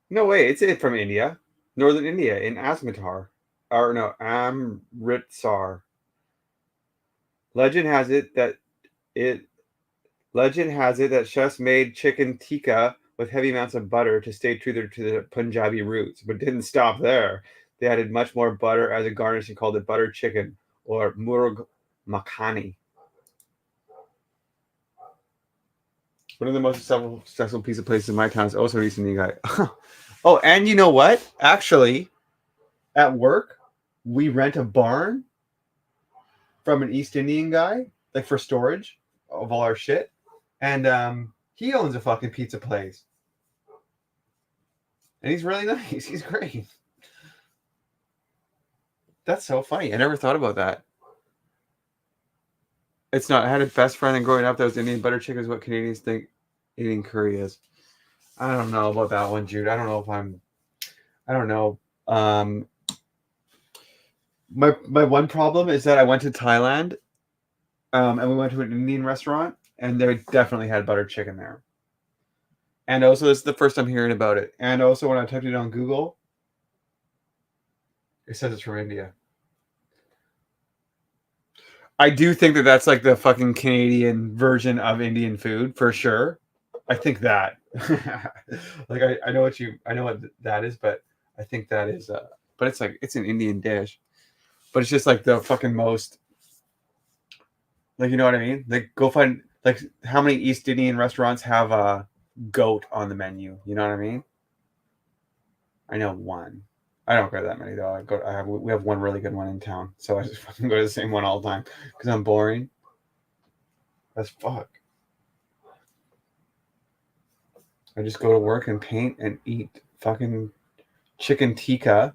No way. It's from India. Northern India in Asmatar. Or no, Amritsar. Legend has it that it Legend has it that chefs made chicken tikka with heavy amounts of butter to stay true to their Punjabi roots, but didn't stop there. They added much more butter as a garnish and called it butter chicken or murg makhani. One of the most successful pizza places in my town is also an East Indian guy. Oh, and you know what? Actually, at work, we rent a barn from an East Indian guy, like for storage of all our shit. And he owns a fucking pizza place. And he's really nice. He's great. That's so funny. I never thought about that. It's not. I had a best friend and growing up that was Indian butter chicken is what Canadians think Indian curry is. I don't know about that one, Jude. I don't know if I don't know. My one problem is that I went to Thailand, and we went to an Indian restaurant, and they definitely had butter chicken there. And also, this is the first I'm hearing about it. And also, when I typed it on Google, it says it's from India. I do think that that's like the fucking Canadian version of Indian food for sure. I think that. Like I know what that is, but I think that is but it's like it's an Indian dish. But it's just like the fucking most like you know what I mean? Like go find like how many East Indian restaurants have a goat on the menu? You know what I mean? I know one. I don't go to that many though. We have one really good one in town, so I just fucking go to the same one all the time because I'm boring as fuck. I just go to work and paint and eat fucking chicken tikka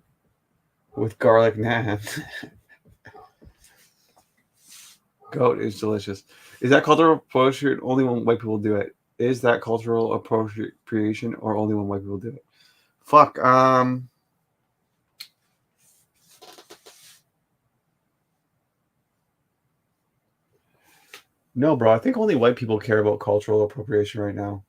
with garlic naan. Goat is delicious. Is that cultural appropriation? Only when white people do it. Is that cultural appropriation or only when white people do it? Fuck. No, bro. I think only white people care about cultural appropriation right now.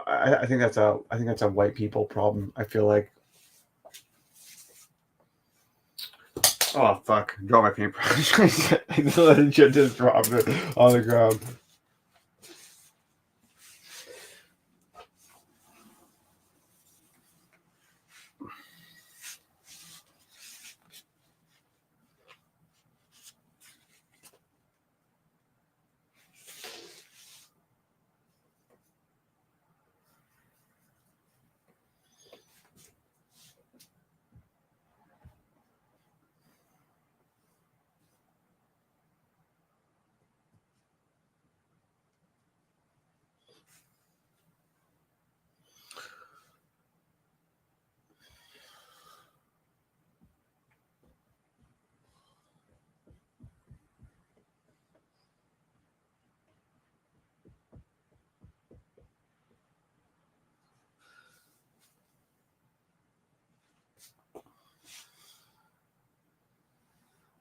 I think that's a white people problem. I feel like. Oh fuck! Drop my paintbrush. I just dropped it on the ground.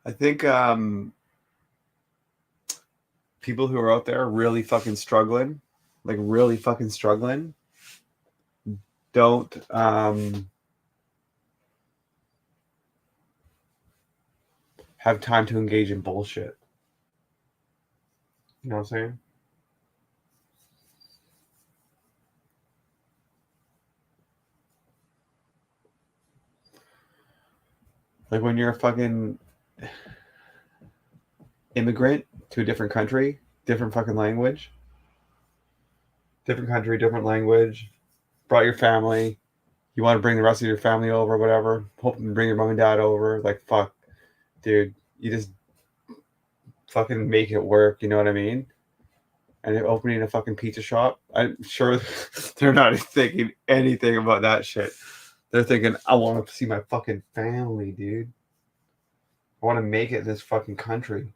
I think people who are out there really fucking struggling, like really fucking struggling, don't have time to engage in bullshit. You know what I'm saying? Like when you're a fucking immigrant to a different country, different fucking language, different country, different language, brought your family, you want to bring the rest of your family over, whatever, hoping to bring your mom and dad over, like fuck, dude, you just fucking make it work, you know what I mean? And they're opening a fucking pizza shop, I'm sure they're not thinking anything about that shit. They're thinking, I want to see my fucking family, dude. I want to make it in this fucking country.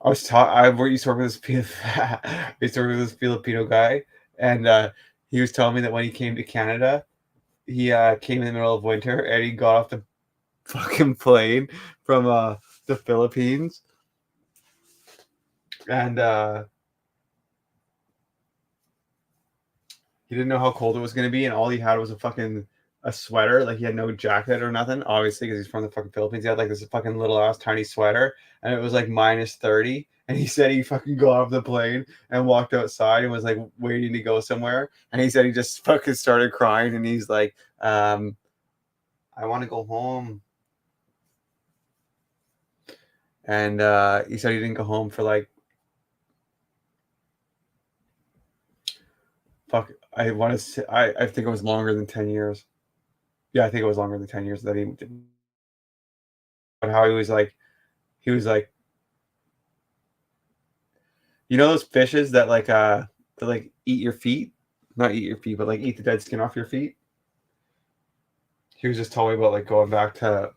I used to talk with this I used to work with this Filipino guy, and he was telling me that when he came to Canada, he came in the middle of winter and he got off the fucking plane from the Philippines, and he didn't know how cold it was going to be, and all he had was a sweater. Like he had no jacket or nothing, obviously, because he's from the fucking Philippines. He had like this fucking little ass tiny sweater, and it was like -30. And he said he fucking got off the plane and walked outside and was like waiting to go somewhere. And he said he just fucking started crying, and he's like, I want to go home. And he said he didn't go home for like I want to say, I think it was longer than 10 years. Yeah, I think it was longer than 10 years that he did. But how he was like, you know those fishes that that like eat your feet? Not eat your feet, but like eat the dead skin off your feet. He was just telling me about like going back to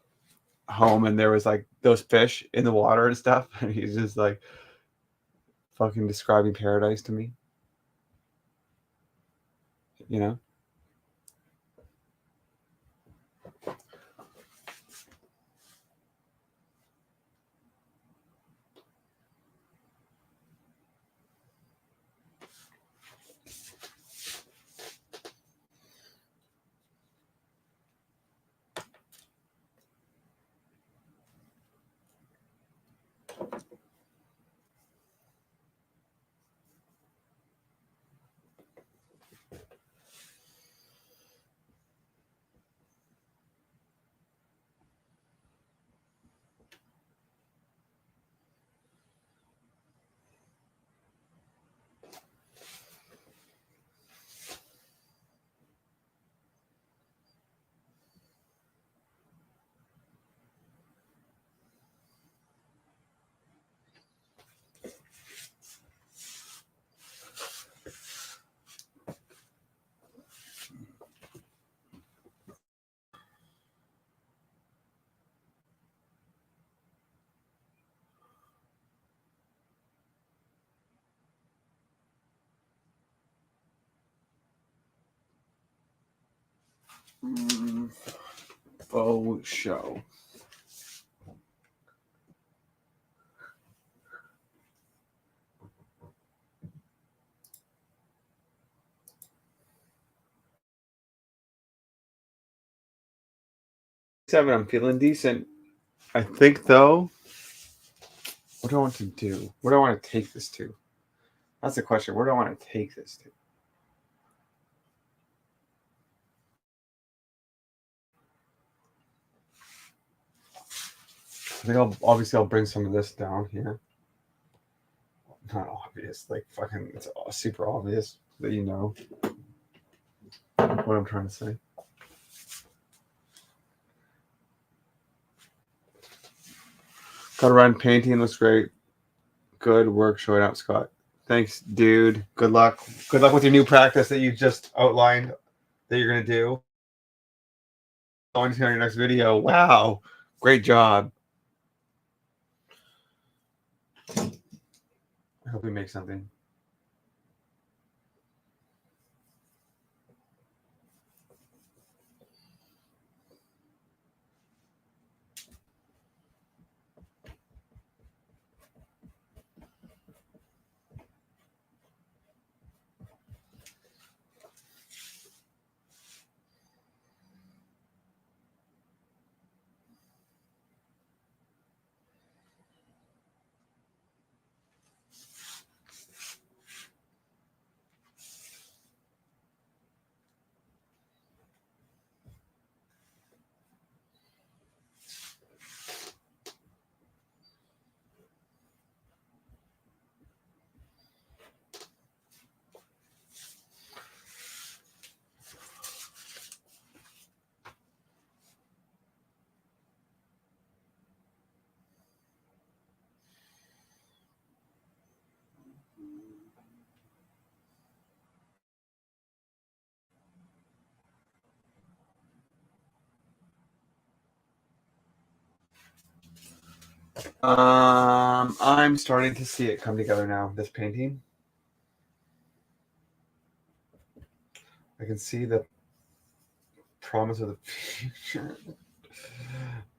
home and there was like those fish in the water and stuff. And he's just like fucking describing paradise to me. You know? Faux show. Seven, I'm feeling decent. I think though, what do I want to do? Where do I want to take this to? That's the question. Where do I want to take this to? I think I'll bring some of this down here. Not obvious, like fucking, it's super obvious that you know what I'm trying to say. Got around painting, looks great. Good work showing up, Scott. Thanks, dude. Good luck. Good luck with your new practice that you just outlined that you're gonna do. Going to see on your next video. Wow, great job. I hope we make something. I'm starting to see it come together now, this painting. I can see the promise of the future.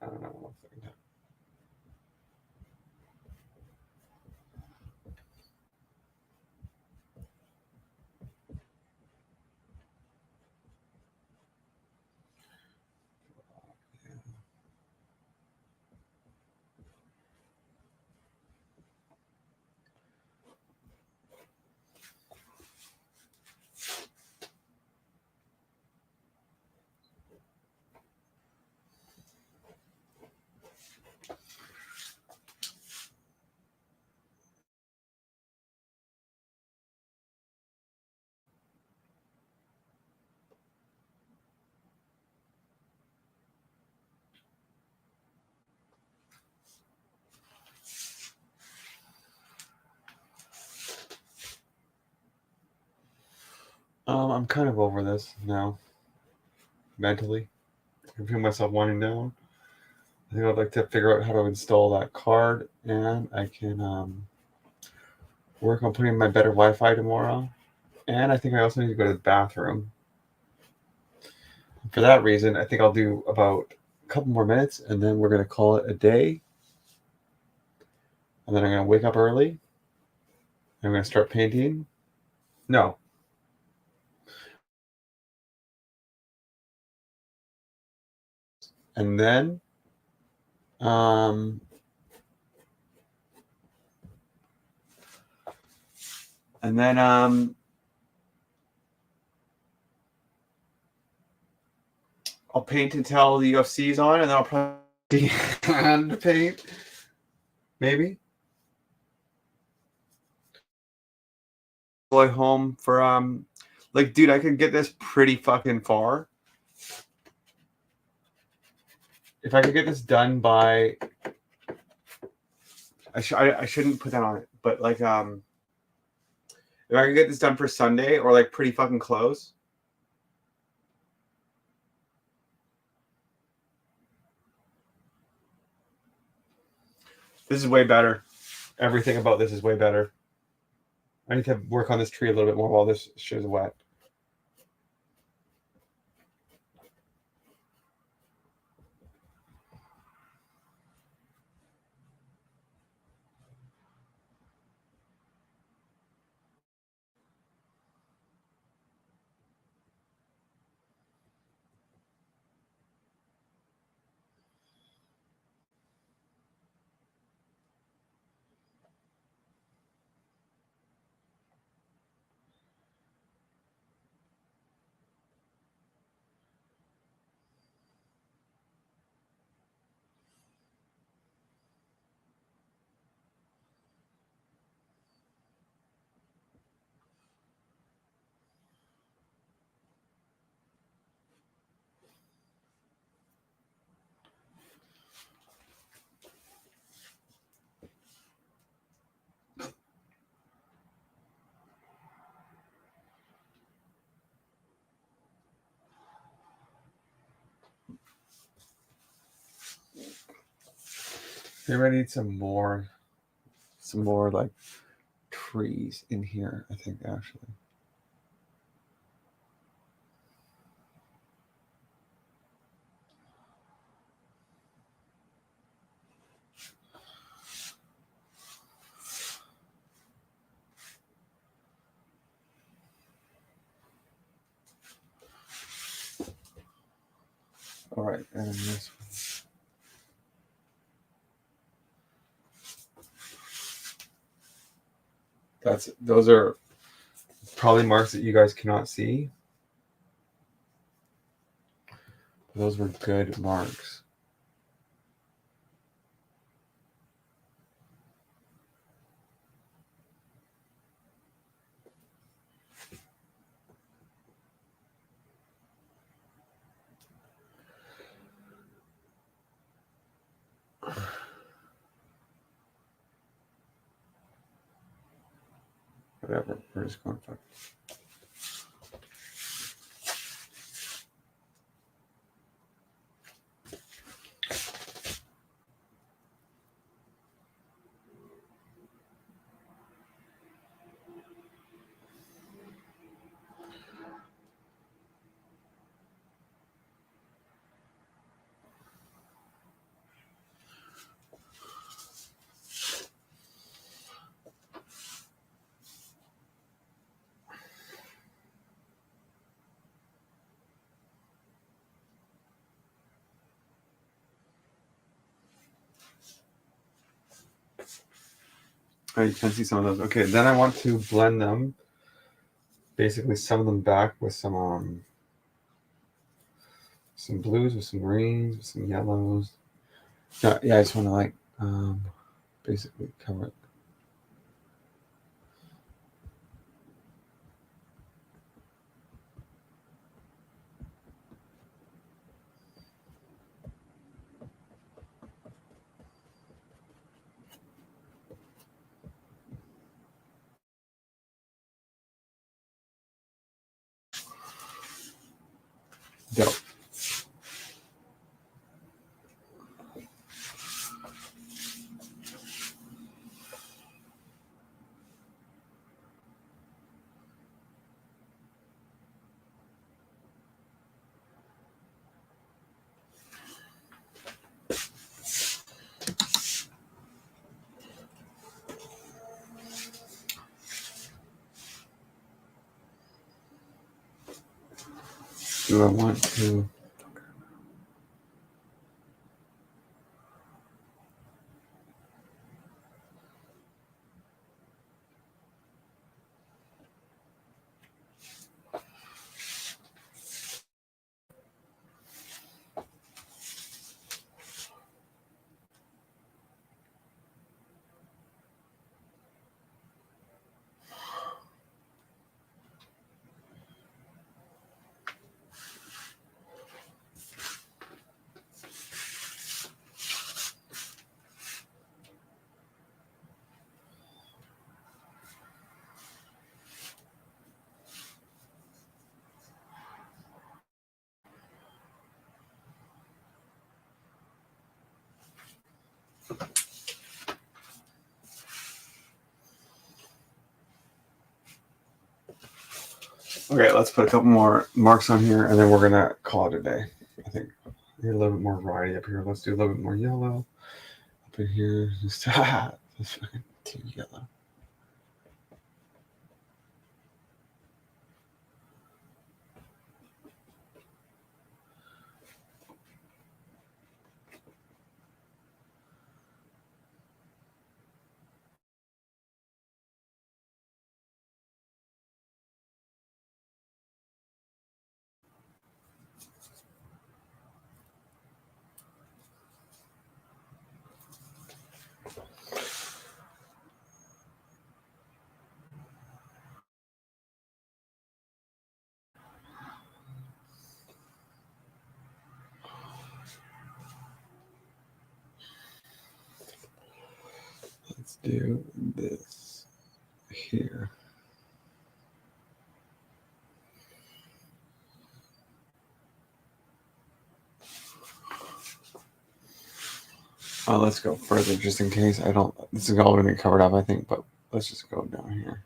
I don't know. I'm kind of over this now, mentally. I feel myself winding down. I think I'd like to figure out how to install that card, and I can work on putting my better Wi-Fi tomorrow. And I think I also need to go to the bathroom. For that reason, I think I'll do about a couple more minutes, and then we're going to call it a day. And then I'm going to wake up early. I'm going to start painting. No. And then I'll paint until the UFC's on, and then I'll probably hand paint. Maybe. Boy home for like, dude, I could get this pretty fucking far. If I could get this done by I shouldn't put that on it, but like if I could get this done for Sunday or like pretty fucking close. This is way better. Everything about this is way better. I need to work on this tree a little bit more while this shit is wet. Maybe I need some more like trees in here, I think, actually. All right, and this one. Those are probably marks that you guys cannot see. Those were good marks. Whatever, we're just going to. Oh, you can see some of those. Okay, then I want to blend them. Basically, some of them back with some blues, with some greens, with some yellows. Yeah, I just want to like basically cover it. Dope. Do I want to? Okay, let's put a couple more marks on here, and then we're gonna call it a day. I think a little bit more variety up here. Let's do a little bit more yellow up in here. Just too yellow. Let's do this here. Let's go further just in case I don't. This is all going to be covered up, I think, but let's just go down here.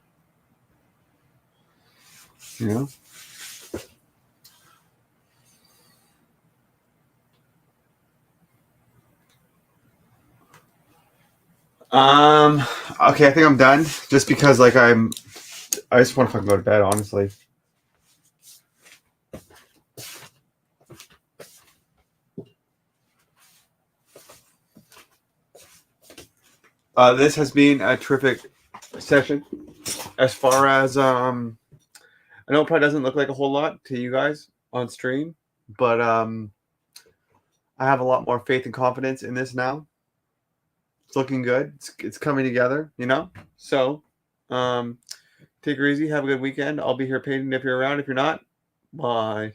You know? Okay, I think I'm done. Just because, like, I just want to fucking go to bed, honestly. This has been a terrific session. As far as I know it probably doesn't look like a whole lot to you guys on stream, but I have a lot more faith and confidence in this now. It's looking good. It's coming together, you know? So take her easy. Have a good weekend. I'll be here painting if you're around. If you're not, bye.